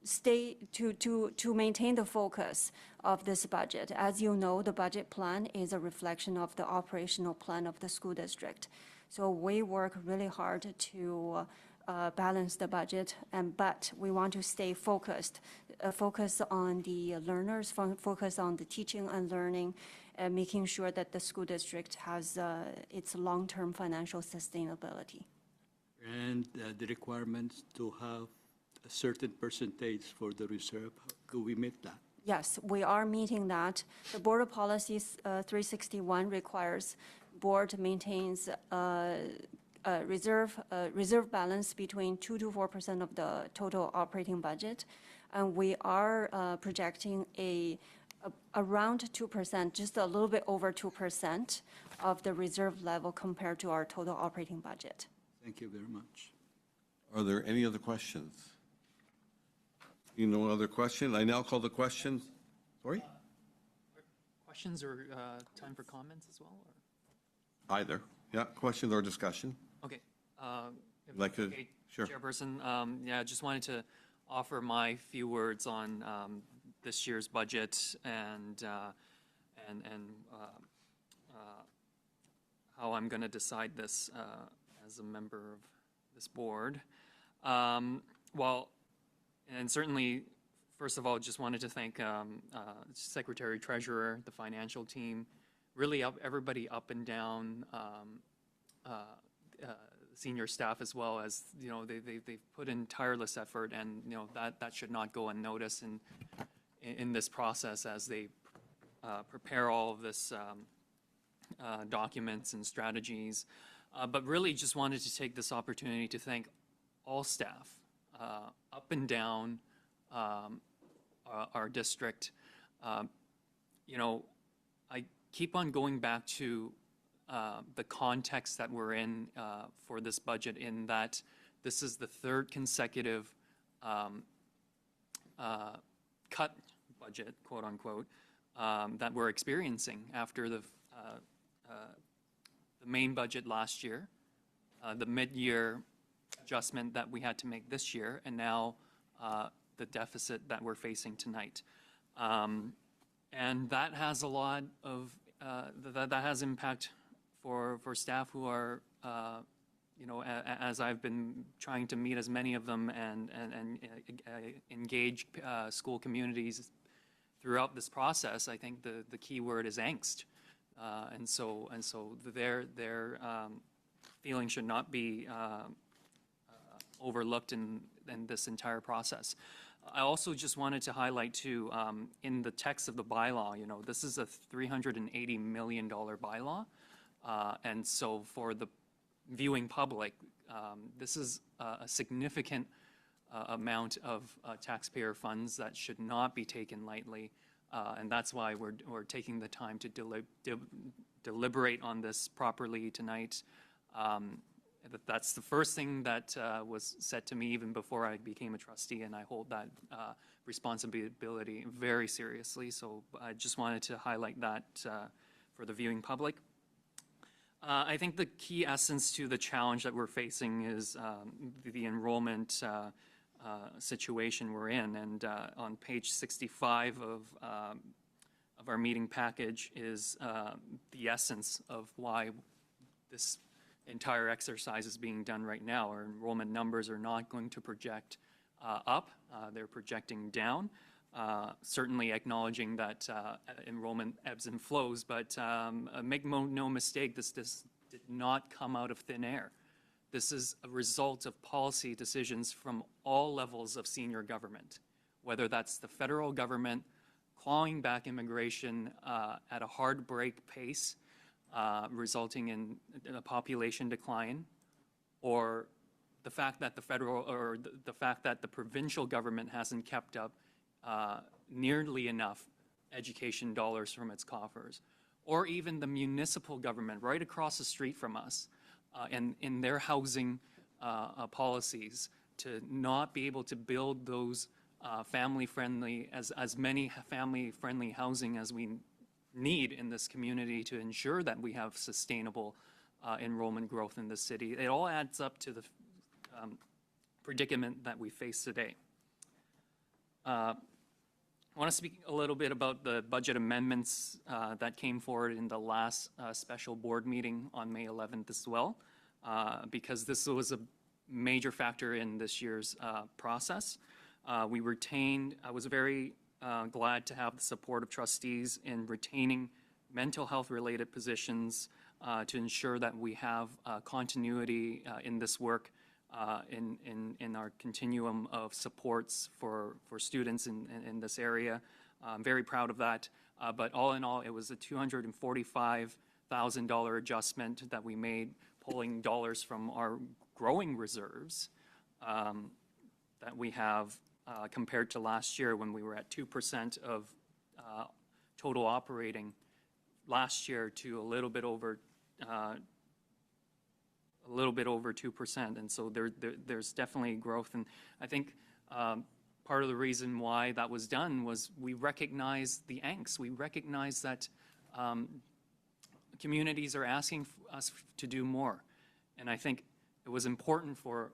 [SPEAKER 14] maintain the focus of this budget. As you know, the budget plan is a reflection of the operational plan of the school district. So we work really hard to balance the budget, but we want to stay focus on the learners, focus on the teaching and learning, and making sure that the school district has its long-term financial sustainability.
[SPEAKER 5] And the requirements to have a certain percentage for the reserve, do we meet that?
[SPEAKER 14] Yes, we are meeting that. The Board of Policies 361 requires board maintains reserve balance between 2 to 4% of the total operating budget, and we are projecting around 2%, just a little bit over 2% of the reserve level compared to our total operating budget.
[SPEAKER 5] Thank you very much.
[SPEAKER 1] Are there any other questions? No other questions? I now call the questions. Sorry?
[SPEAKER 7] Questions or time for comments as well? Or?
[SPEAKER 1] Either. Yeah, questions or discussion.
[SPEAKER 7] Okay.
[SPEAKER 1] Like to,
[SPEAKER 7] okay,
[SPEAKER 1] sure.
[SPEAKER 7] Chairperson, yeah, I just wanted to offer my few words on this year's budget and how I'm going to decide this as a member of this board. Well, and certainly, first of all, just wanted to thank Secretary Treasurer, the financial team, really everybody up and down, senior staff as well, as they've put in tireless effort, and that should not go unnoticed in this process as they prepare all of this documents and strategies. But really just wanted to take this opportunity to thank all staff up and down our district. I keep on going back to the context that we're in for this budget, in that this is the third consecutive cut budget, quote unquote, that we're experiencing after the main budget last year, the mid-year adjustment that we had to make this year, and now the deficit that we're facing tonight. And that has a lot of, that has impact for staff who are, you know, as I've been trying to meet as many of them and engage school communities throughout this process, I think the key word is angst. And so their feeling should not be overlooked in this entire process. I also just wanted to highlight too, in the text of the bylaw, you know, this is a $380 million bylaw. And so for the viewing public, this is a significant amount of taxpayer funds that should not be taken lightly. And that's why we're taking the time to deliberate on this properly tonight. That's the first thing that was said to me even before I became a trustee, and I hold that responsibility very seriously. So I just wanted to highlight that for the viewing public. I think the key essence to the challenge that we're facing is the enrollment situation we're in. And on page 65 of our meeting package is the essence of why this entire exercise is being done right now. Our enrollment numbers are not going to project up, they're projecting down. Certainly acknowledging that enrollment ebbs and flows, but make no mistake, this did not come out of thin air. This is a result of policy decisions from all levels of senior government, whether that's the federal government clawing back immigration at a hard break pace, resulting in a population decline, or the fact that the federal or the fact that the provincial government hasn't kept up nearly enough education dollars from its coffers, or even the municipal government right across the street from us in their housing policies to not be able to build those family-friendly, as many family-friendly housing as we need in this community to ensure that we have sustainable enrollment growth in the city. It all adds up to the predicament that we face today. I want to speak a little bit about the budget amendments that came forward in the last special board meeting on May 11th as well, because this was a major factor in this year's process. I was very glad to have the support of trustees in retaining mental health related positions to ensure that we have continuity in this work in our continuum of supports for students in this area. I'm very proud of that. But all in all, it was a $245,000 adjustment that we made, pulling dollars from our growing reserves that we have compared to last year when we were at 2% of total operating last year to a little bit over 2%, and so there's definitely growth. And I think part of the reason why that was done was we recognize the angst. We recognize that communities are asking us to do more, and I think it was important for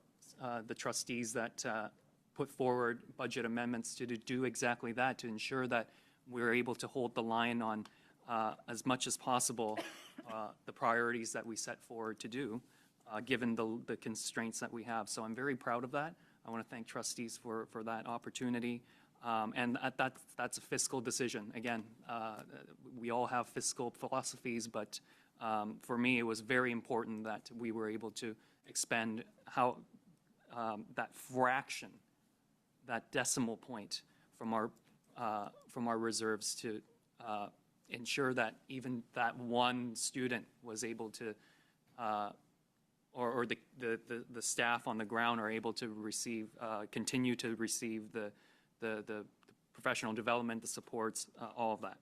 [SPEAKER 7] the trustees that put forward budget amendments to do exactly that, to ensure that we're able to hold the line on as much as possible the priorities that we set forward to do, given the constraints that we have. So I'm very proud of that. I want to thank trustees for that opportunity. And that's a fiscal decision. Again, we all have fiscal philosophies, but for me, it was very important that we were able to expend that fraction, that decimal point from our reserves to ensure that even that one student was able to, or the staff on the ground are able to receive, continue to receive the professional development, the supports, all of that.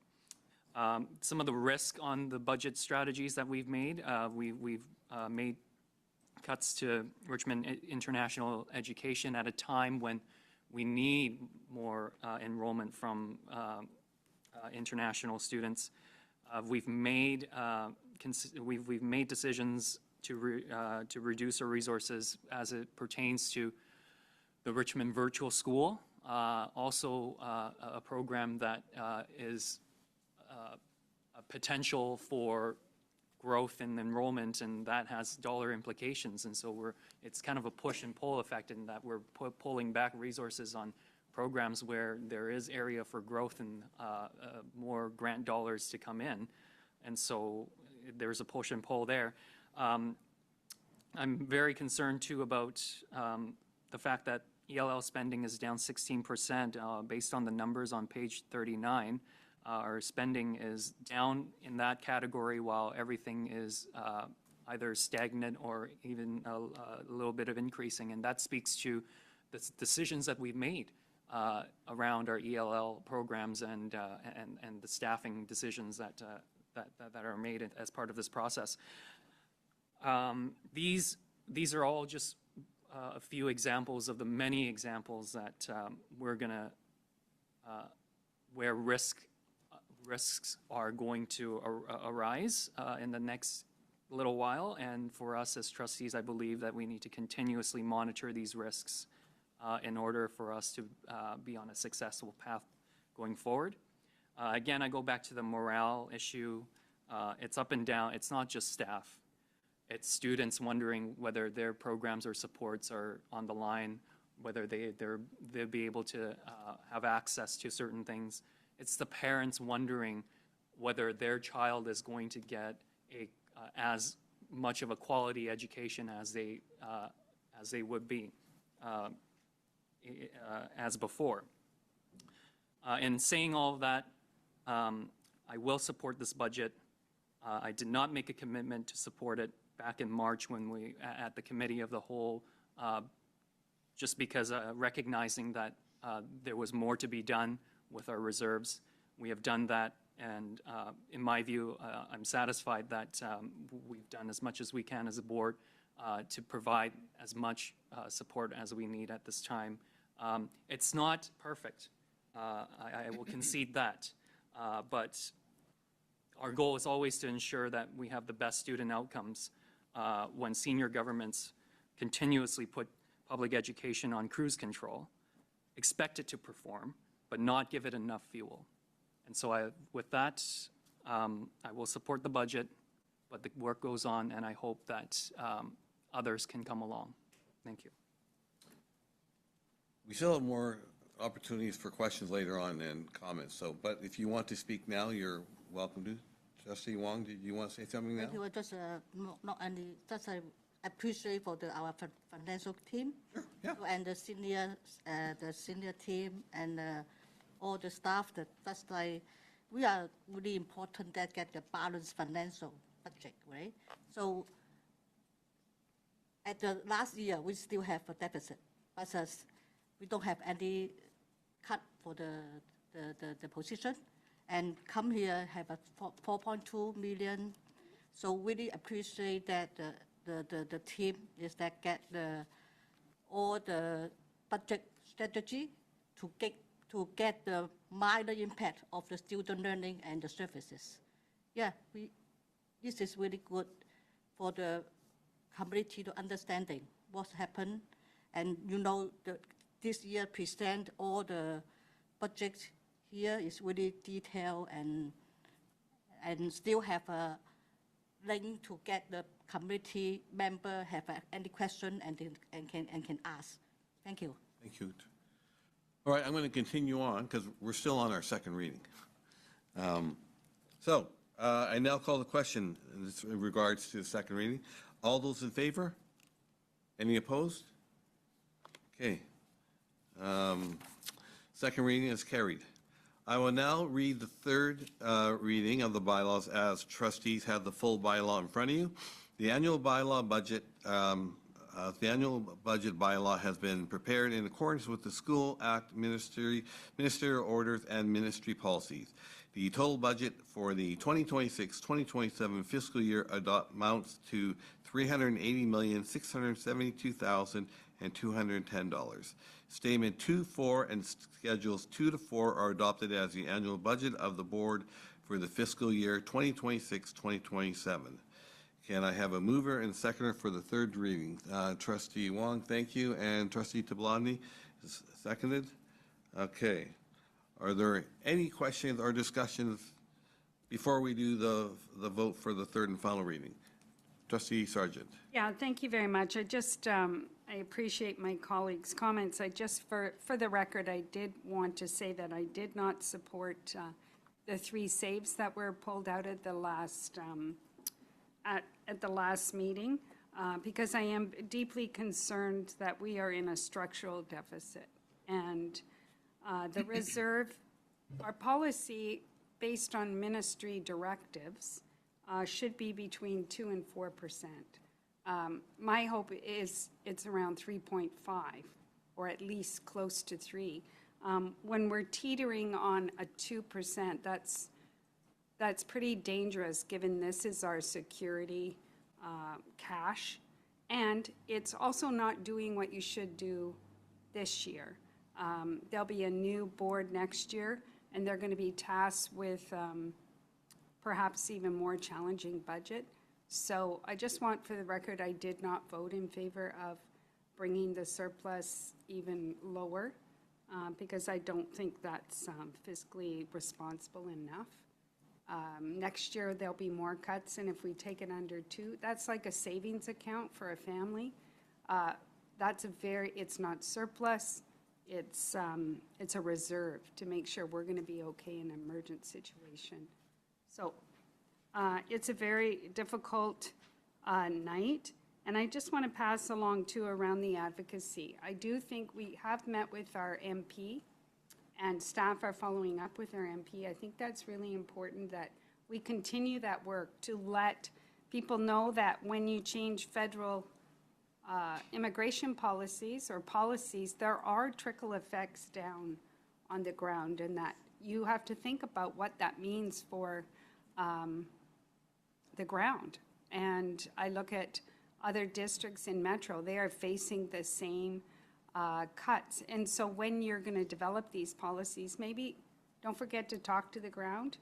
[SPEAKER 7] Some of the risk on the budget strategies that we've made, we've made cuts to Richmond International Education at a time when we need more enrollment from international students. We've made decisions to reduce our resources as it pertains to the Richmond Virtual School, also a program that is a potential for growth in enrollment, and that has dollar implications. And so it's kind of a push and pull effect in that we're pulling back resources on programs where there is area for growth and more grant dollars to come in. And so there's a push and pull there. I'm very concerned too about the fact that ELL spending is down 16% based on the numbers on page 39. Our spending is down in that category while everything is either stagnant or even a little bit of increasing. And that speaks to the decisions that we've made around our ELL programs and the staffing decisions that are made as part of this process. These are all just a few examples of the many examples that we're going to, where risks are going to arise in the next little while. And for us as trustees, I believe that we need to continuously monitor these risks in order for us to be on a successful path going forward. Again, I go back to the morale issue. It's up and down. It's not just staff. It's students wondering whether their programs or supports are on the line, whether they'll be able to have access to certain things. It's the parents wondering whether their child is going to get as much of a quality education as they would be as before. In saying all of that, I will support this budget. I did not make a commitment to support it back in March when we, at the Committee of the Whole, just because recognizing that there was more to be done with our reserves. We have done that, and in my view, I'm satisfied that we've done as much as we can as a board to provide as much support as we need at this time. It's not perfect. I will concede that, but our goal is always to ensure that we have the best student outcomes when senior governments continuously put public education on cruise control, expect it to perform, but not give it enough fuel. And so with that, I will support the budget, but the work goes on, and I hope that others can come along. Thank you.
[SPEAKER 1] We still have more opportunities for questions later on and comments. So, but if you want to speak now, you're welcome to. Trustee Wong, did you want to say something now?
[SPEAKER 10] Thank you. Just not only just appreciate for our financial team,
[SPEAKER 1] sure, yeah,
[SPEAKER 10] and the senior team and all the staff. That's like we are really important that get the balanced financial budget, right? So at the last year we still have a deficit, but we don't have any cut for the position. And come here have a 4.2 million. So really appreciate that the team is that get all the budget strategy to get the minor impact of the student learning and the services. Yeah, this is really good for the community to understanding what's happened. And this year present all the budget here is really detailed and still have a link to get the committee member have any question and can ask. Thank you.
[SPEAKER 1] Thank you. All right, I'm going to continue on because we're still on our second reading. I now call the question in regards to the second reading. All those in favor? Any opposed? Okay. Second reading is carried. I will now read the third reading of the bylaws as trustees have the full bylaw in front of you. The annual bylaw budget, bylaw has been prepared in accordance with the School Act, ministerial orders, and ministry policies. The total budget for the 2026-2027 fiscal year amounts to $380,672,210. Statement 2, 4, and Schedules 2 to 4 are adopted as the annual budget of the board for the fiscal year 2026-2027. Can I have a mover and seconder for the third reading? Trustee Wong, thank you, and Trustee Tablani is seconded. Okay. Are there any questions or discussions before we do the vote for the third and final reading? Trustee Sargent.
[SPEAKER 4] Yeah, thank you very much. I appreciate my colleagues' comments. For the record, I did want to say that I did not support the 3 saves that were pulled out at the last at the last meeting because I am deeply concerned that we are in a structural deficit. And the reserve, our policy based on ministry directives should be between 2% and 4%. My hope is it's around 3.5 or at least close to 3. When we're teetering on a 2%, that's pretty dangerous given this is our security cash. And it's also not doing what you should do this year. There'll be a new board next year, and they're going to be tasked with perhaps even more challenging budget. So I just want for the record, I did not vote in favor of bringing the surplus even lower because I don't think that's fiscally responsible enough. Next year, there'll be more cuts, and if we take it under 2, that's like a savings account for a family. It's not surplus, it's a reserve to make sure we're gonna be okay in an emergent situation. So it's a very difficult night, and I just wanna pass along too around the advocacy. I do think we have met with our MP, and staff are following up with our MP. I think that's really important that we continue that work to let people know that when you change federal immigration policies or policies, there are trickle effects down on the ground, and that you have to think about what that means for the ground. And I look at other districts in Metro, they are facing the same cuts. And so when you're going to develop these policies, maybe don't forget to talk to the ground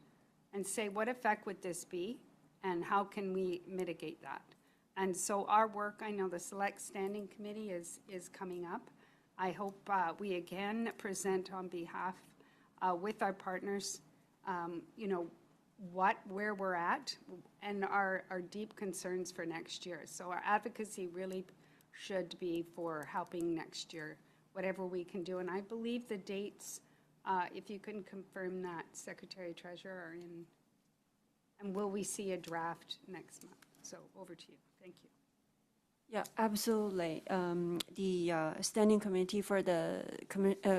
[SPEAKER 4] and say, what effect would this be? And how can we mitigate that? And so our work, I know the Select Standing Committee is coming up. I hope we again present on behalf with our partners, where we're at and our deep concerns for next year. So our advocacy really should be for helping next year, whatever we can do. And I believe the dates, if you can confirm that, Secretary Treasurer, are in, and will we see a draft next month? So over to you. Thank you.
[SPEAKER 14] Yeah, absolutely. The Standing Committee for the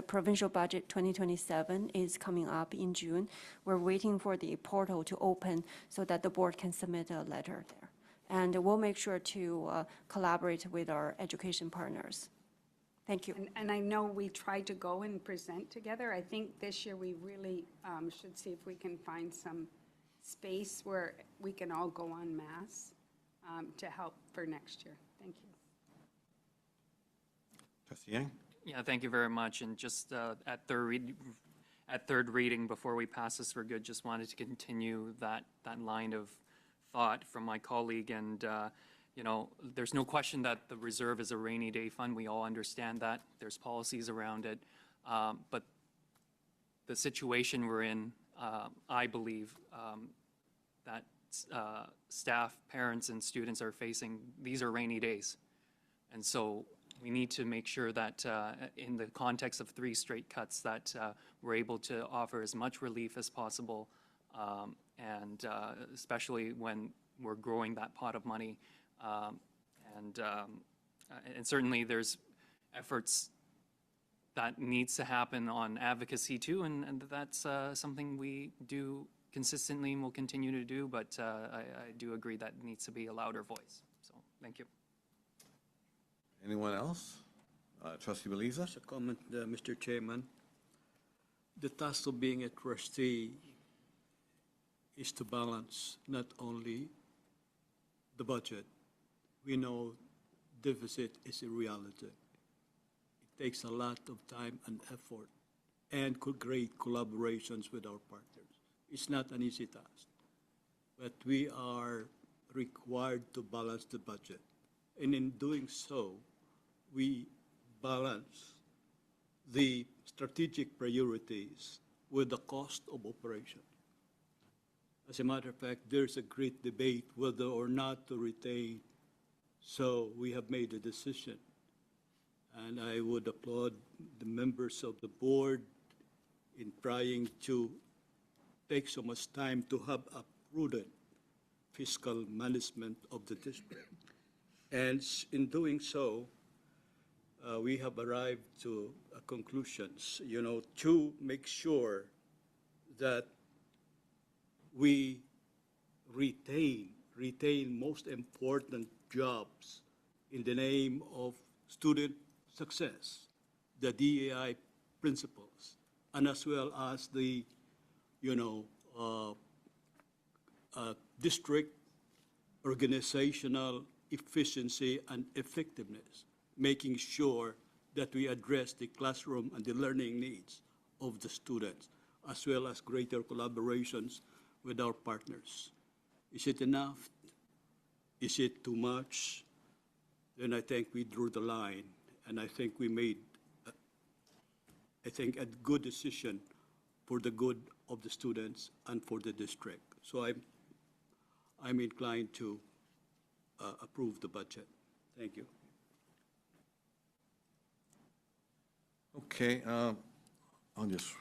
[SPEAKER 14] Provincial Budget 2027 is coming up in June. We're waiting for the portal to open so that the board can submit a letter there. And we'll make sure to collaborate with our education partners. Thank you.
[SPEAKER 4] And I know we tried to go and present together. I think this year we really should see if we can find some space where we can all go en masse to help for next year. Thank you.
[SPEAKER 1] Trustee Yang?
[SPEAKER 7] Yeah, thank you very much. And just at third reading, before we pass this for good, just wanted to continue that line of thought from my colleague. And, there's no question that the reserve is a rainy day fund. We all understand that. There's policies around it. But the situation we're in, I believe that staff, parents, and students are facing, these are rainy days. And so we need to make sure that in the context of 3 straight cuts that we're able to offer as much relief as possible, and especially when we're growing that pot of money. And certainly there's efforts that needs to happen on advocacy too, and that's something we do consistently and will continue to do, but I do agree that needs to be a louder voice. So, thank you.
[SPEAKER 1] Anyone else? Trustee Beliza?
[SPEAKER 5] Just a comment, Mr. Chairman. The task of being a trustee is to balance not only the budget. We know deficit is a reality. It takes a lot of time and effort and great collaborations with our partners. It's not an easy task, but we are required to balance the budget. And in doing so, we balance the strategic priorities with the cost of operation. As a matter of fact, there's a great debate whether or not to retain, so we have made a decision. And I would applaud the members of the board in trying to take so much time to have a prudent fiscal management of the district. And in doing so, we have arrived to conclusions, to make sure that we retain most important jobs in the name of student success, the DEI principles, and as well as the, district organizational efficiency and effectiveness, making sure that we address the classroom and the learning needs of the students, as well as greater collaborations with our partners. Is it enough? Is it too much? Then I think we drew the line, and I think we made, a good decision for the good of the students and for the district. So I'm inclined to approve the budget. Thank you.
[SPEAKER 1] Okay, I'll just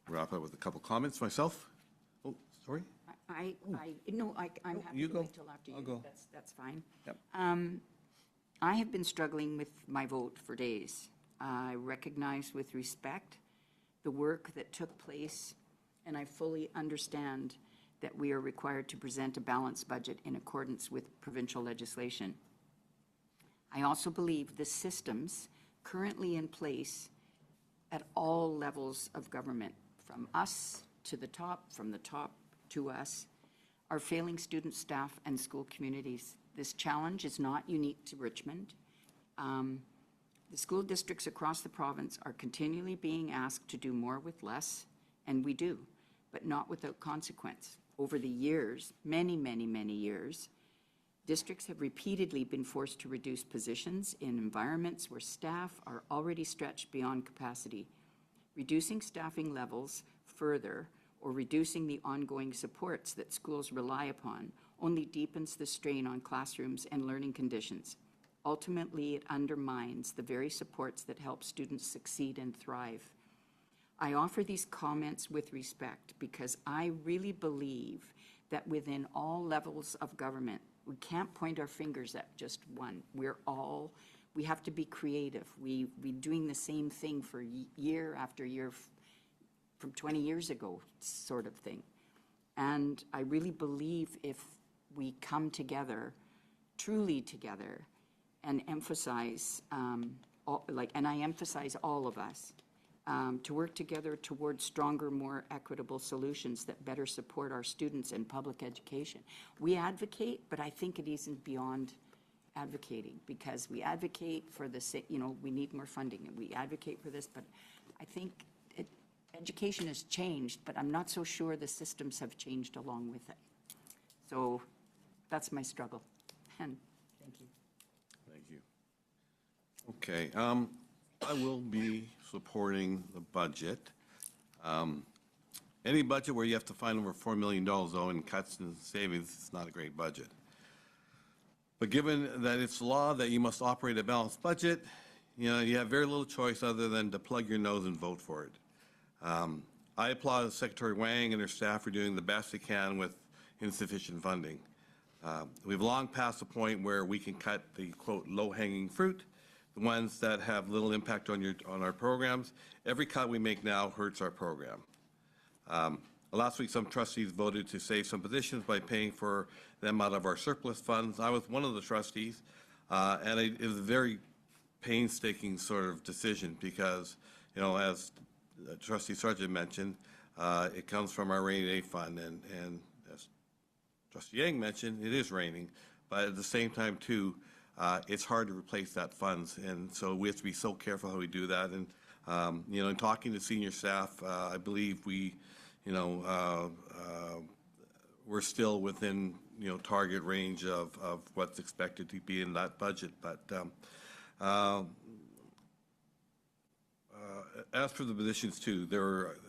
[SPEAKER 1] wrap up with a couple comments myself. Oh, sorry?
[SPEAKER 3] I'm happy
[SPEAKER 1] you
[SPEAKER 3] to
[SPEAKER 1] go.
[SPEAKER 3] wait till after you.
[SPEAKER 1] I'll go.
[SPEAKER 3] That's fine.
[SPEAKER 1] Yep.
[SPEAKER 3] I have been struggling with my vote for days. I recognize with respect the work that took place, and I fully understand that we are required to present a balanced budget in accordance with provincial legislation. I also believe the systems currently in place at all levels of government, from us to the top, from the top to us, are failing students, staff, and school communities. This challenge is not unique to Richmond. The school districts across the province are continually being asked to do more with less, and we do, but not without consequence. Over the years, many, many, many years, districts have repeatedly been forced to reduce positions in environments where staff are already stretched beyond capacity. Reducing staffing levels further or reducing the ongoing supports that schools rely upon only deepens the strain on classrooms and learning conditions. Ultimately, it undermines the very supports that help students succeed and thrive. I offer these comments with respect because I really believe that within all levels of government, we can't point our fingers at just one. We have to be creative. We've been doing the same thing for year after year from 20 years ago, sort of thing. And I really believe if we come together, truly together, and emphasize, and I emphasize all of us, to work together towards stronger, more equitable solutions that better support our students in public education. We advocate, but I think it isn't beyond advocating, because we advocate for we need more funding, and we advocate for this, but I think education has changed, but I'm not so sure the systems have changed along with it. So that's my struggle, and thank you.
[SPEAKER 1] Thank you. Okay, I will be supporting the budget. Any budget where you have to find over $4 million, though, in cuts and savings, is not a great budget. But given that it's law that you must operate a balanced budget, you have very little choice other than to plug your nose and vote for it. I applaud Secretary Wang and her staff for doing the best they can with insufficient funding. We've long passed the point where we can cut the, quote, low-hanging fruit, the ones that have little impact on our programs. Every cut we make now hurts our program. Last week, some trustees voted to save some positions by paying for them out of our surplus funds. I was one of the trustees, and it was a very painstaking sort of decision because, as Trustee Sargent mentioned, it comes from our rainy day fund, and as Trustee Yang mentioned, it is raining, but at the same time, too, it's hard to replace that funds. And so we have to be so careful how we do that. And, in talking to senior staff, I believe we, we're still within, target range of what's expected to be in that budget. But as for the positions too,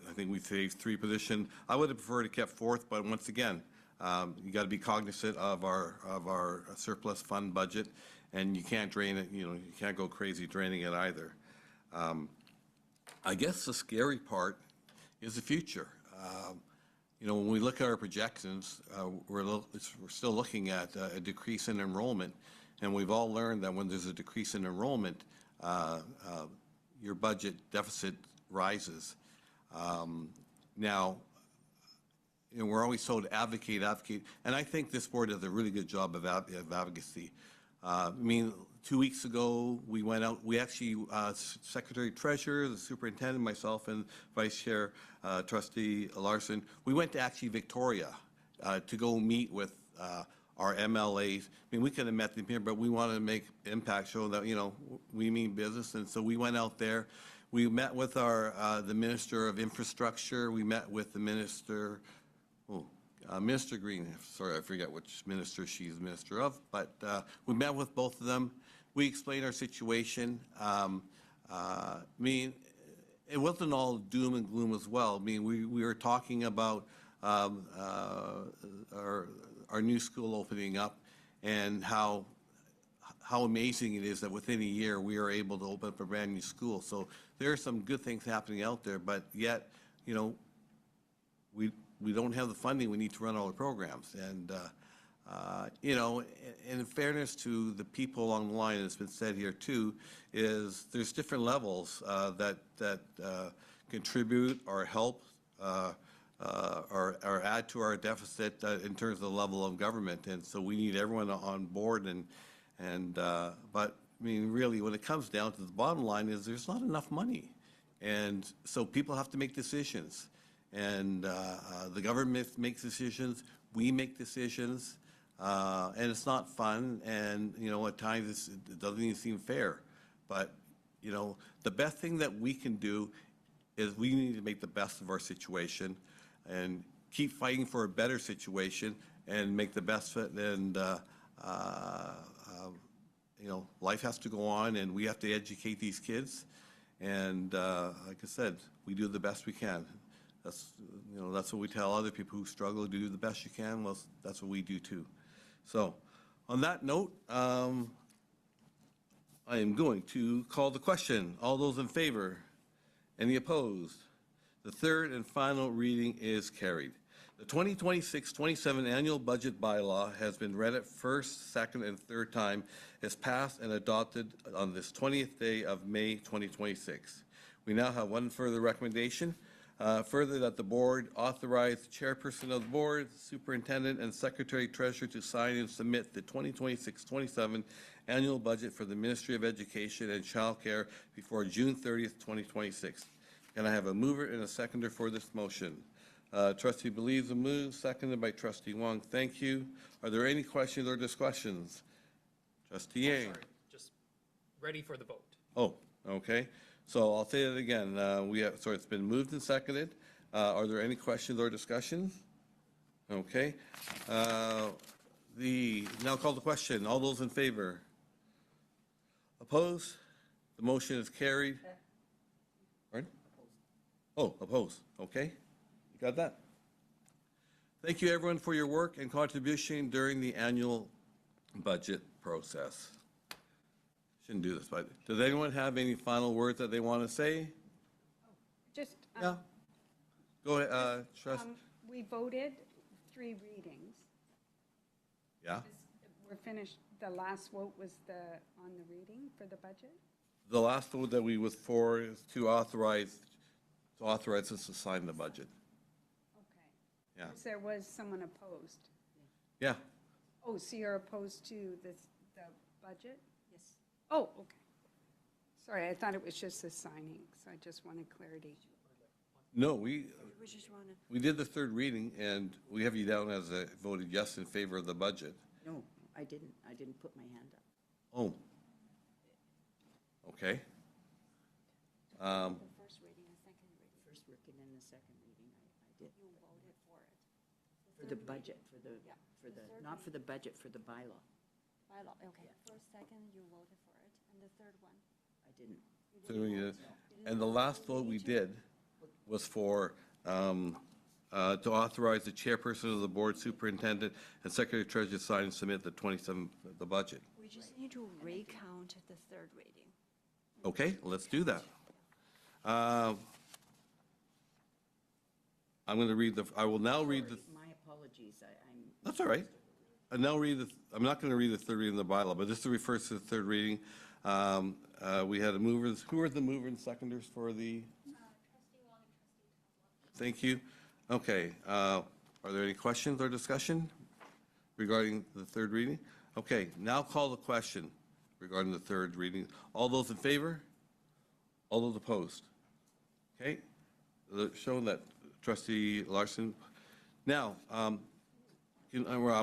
[SPEAKER 1] I think we saved 3 positions. I would have preferred to kept 4th, but once again, you got to be cognizant of our surplus fund budget, and you can't drain it. You can't go crazy draining it either. I guess the scary part is the future. When we look at our projections, we're still looking at a decrease in enrollment, and we've all learned that when there's a decrease in enrollment, your budget deficit rises. Now, we're always told to advocate, and I think this board does a really good job of advocacy. 2 weeks ago, we went out, we actually, Secretary Treasurer, the Superintendent, myself, and Vice Chair Trustee Larson, we went to actually Victoria to go meet with our MLAs. We could have met them here, but we wanted to make impact, show that, we mean business. And so we went out there. We met with the Minister of Infrastructure. We met with the Minister Green. Sorry, I forget which minister she's minister of, but we met with both of them. We explained our situation. It wasn't all doom and gloom as well. We were talking about our new school opening up and how amazing it is that within a year we are able to open up a brand new school. So there are some good things happening out there, but yet, we don't have the funding we need to run all the programs. And, in fairness to the people along the line, it's been said here too, is there's different levels that contribute or help or add to our deficit in terms of the level of government. And so we need everyone on board. But really, when it comes down to the bottom line is there's not enough money. And so people have to make decisions. And the government makes decisions, we make decisions, and it's not fun, and, at times it doesn't even seem fair. But, the best thing that we can do is we need to make the best of our situation and keep fighting for a better situation and make the best of it. And, life has to go on, and we have to educate these kids. And like I said, we do the best we can. That's what we tell other people who struggle to do the best you can. Well, that's what we do too. So on that note, I am going to call the question. All those in favor? Any opposed? The third and final reading is carried. The 2026-27 annual budget bylaw has been read at first, second, and third time, is passed and adopted on this 20th day of May 2026. We now have one further recommendation. Further, that the board authorize the chairperson of the board, superintendent, and secretary treasurer to sign and submit the 2026-27 annual budget for the Ministry of Education and Child Care before June 30th, 2026. Can I have a mover and a seconder for this motion? Trustee Belize the move, seconded by Trustee Wong. Thank you. Are there any questions or discussions? Trustee Yang.
[SPEAKER 7] Sorry, just ready for the vote.
[SPEAKER 1] Oh, okay. So I'll say it again. It's been moved and seconded. Are there any questions or discussions? Okay. Now call the question. All those in favor? Opposed? The motion is carried. Pardon? Oh, opposed. Okay. You got that. Thank you, everyone, for your work and contribution during the annual budget process. Shouldn't do this, but does anyone have any final words that they want to say?
[SPEAKER 4] Just,
[SPEAKER 1] Yeah. Go ahead, Trust.
[SPEAKER 4] we voted 3 readings.
[SPEAKER 1] Yeah.
[SPEAKER 4] We're finished, the last vote was on the reading for the budget?
[SPEAKER 1] The last vote that we was for is to authorize us to sign the budget.
[SPEAKER 4] Okay.
[SPEAKER 1] Yeah.
[SPEAKER 4] Because there was someone opposed.
[SPEAKER 1] Yeah.
[SPEAKER 4] Oh, so you're opposed to the budget? Yes. Oh, okay. Sorry, I thought it was just the signing, so I just wanted clarity.
[SPEAKER 1] No, we
[SPEAKER 14] just want to.
[SPEAKER 1] did the third reading, and we have you down as voted yes in favor of the budget.
[SPEAKER 3] No, I didn't. I didn't put my hand up.
[SPEAKER 1] Oh. Okay.
[SPEAKER 3] First reading and second reading. First reading and the second reading, I did. You voted for it. For the budget, not for the budget, for the bylaw.
[SPEAKER 14] Bylaw, okay. First, second, you voted for it, and the third one?
[SPEAKER 3] I didn't.
[SPEAKER 1] And the last vote we did was for, to authorize the chairperson of the board, superintendent, and secretary treasurer to sign and submit the 27, the budget.
[SPEAKER 14] We just need to recount the third reading.
[SPEAKER 1] Okay, let's do that. I'm going to read I will now read the.
[SPEAKER 3] My apologies, I'm.
[SPEAKER 1] That's all right. I'm not going to read the third reading of the bylaw, but this refers to the third reading. We had a movers. Who are the mover and seconders for the? Thank you. Okay. Are there any questions or discussion regarding the third reading? Okay. Now call the question regarding the third reading. All those in favor? All those opposed? Okay. Showing that Trustee Larson. Now, I'm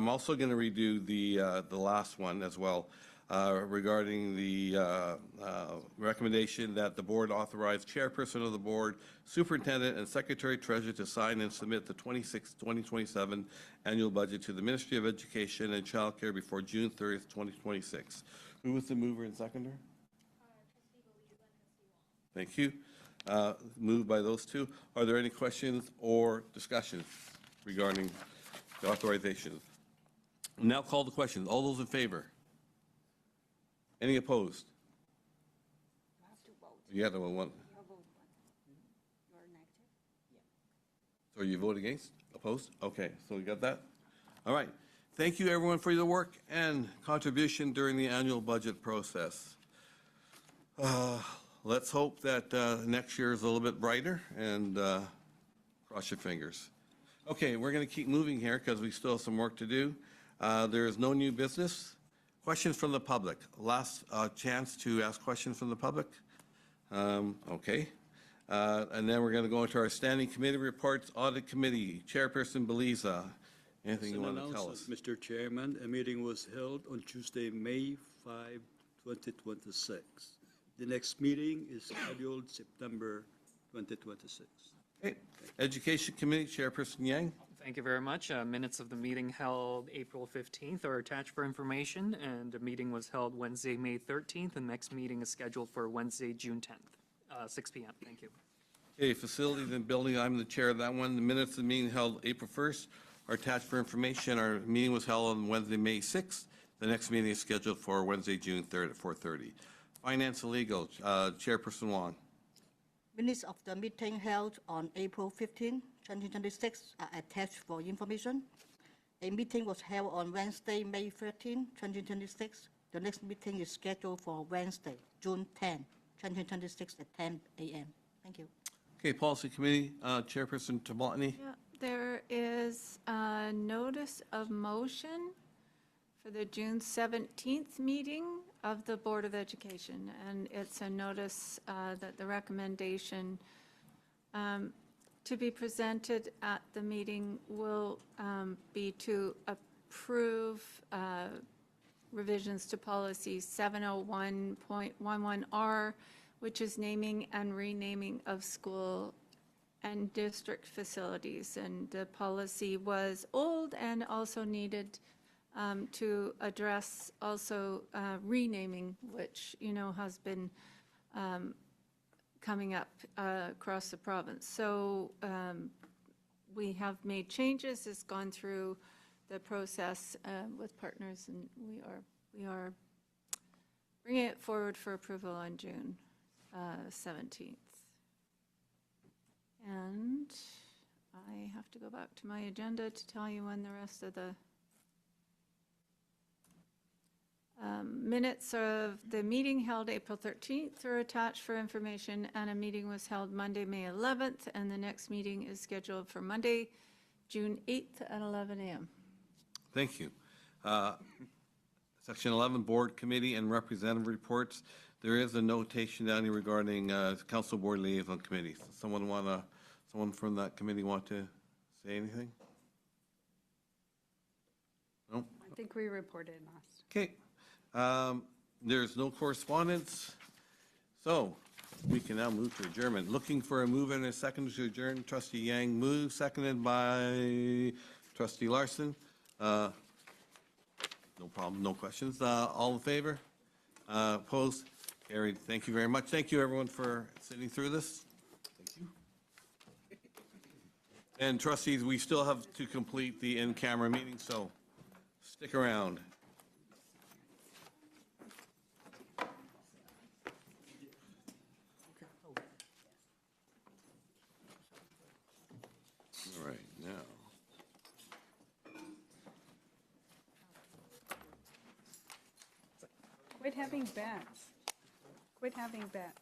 [SPEAKER 1] also going to redo the last one as well regarding the recommendation that the board authorize chairperson of the board, superintendent, and secretary treasurer to sign and submit the 2027 annual budget to the Ministry of Education and Child Care before June 30th, 2026. Who was the mover and seconder? Thank you. Moved by those two. Are there any questions or discussions regarding the authorization? Now call the question. All those in favor? Any opposed?
[SPEAKER 14] You have to vote.
[SPEAKER 1] You have to vote one.
[SPEAKER 14] You're negative?
[SPEAKER 1] So you vote against? Opposed? Okay, so we got that? All right. Thank you, everyone, for your work and contribution during the annual budget process. Let's hope that next year is a little bit brighter, and cross your fingers. Okay, we're going to keep moving here because we still have some work to do. There is no new business. Questions from the public. Last chance to ask questions from the public. Okay. And then we're going to go into our standing committee reports. Audit Committee, Chairperson Beliza. Anything you want to tell us?
[SPEAKER 5] Mr. Chairman, a meeting was held on Tuesday, May 5, 2026. The next meeting is scheduled September 2026.
[SPEAKER 1] Okay. Education Committee, Chairperson Yang.
[SPEAKER 7] Thank you very much. Minutes of the meeting held April 15th are attached for information, and the meeting was held Wednesday, May 13th, and the next meeting is scheduled for Wednesday, June 10th, 6 p.m. Thank you.
[SPEAKER 1] Okay, Facilities and Building, I'm the chair of that one. The minutes of the meeting held April 1st are attached for information. Our meeting was held on Wednesday, May 6th. The next meeting is scheduled for Wednesday, June 3rd at 4:30. Finance and Legal, Chairperson Wong.
[SPEAKER 10] Minutes of the meeting held on April 15, 2026 are attached for information. A meeting was held on Wednesday, May 13, 2026. The next meeting is scheduled for Wednesday, June 10, 2026 at 10 a.m. Thank you.
[SPEAKER 1] Okay, Policy Committee, Chairperson Tamatni.
[SPEAKER 6] Yeah, there is a notice of motion for the June 17th meeting of the Board of Education, and it's a notice that the recommendation to be presented at the meeting will be to approve revisions to policy 701.11R, which is naming and renaming of school and district facilities. And the policy was old and also needed to address also renaming, which, you know, has been coming up across the province. So we have made changes. It's gone through the process with partners, and we are bringing it forward for approval on June 17th. And I have to go back to my agenda to tell you when the rest of the minutes of the meeting held April 13th are attached for information, and a meeting was held Monday, May 11th, and the next meeting is scheduled for Monday, June 8th at 11 a.m.
[SPEAKER 1] Thank you. Section 11, Board Committee and Representative Reports. There is a notation down here regarding Council Board Liaison Committees. Someone from that committee want to say anything? No?
[SPEAKER 4] I think we reported last.
[SPEAKER 1] Okay. There's no correspondence, so we can now move to adjournment. Looking for a move and a second to adjourn. Trustee Yang moves, seconded by Trustee Larson. No problem, no questions. All in favor? Opposed? Carried. Thank you very much. Thank you, everyone, for sitting through this. Thank you. And trustees, we still have to complete the in-camera meeting, so stick around. All right, now.
[SPEAKER 4] Quit having bets. Quit having bets.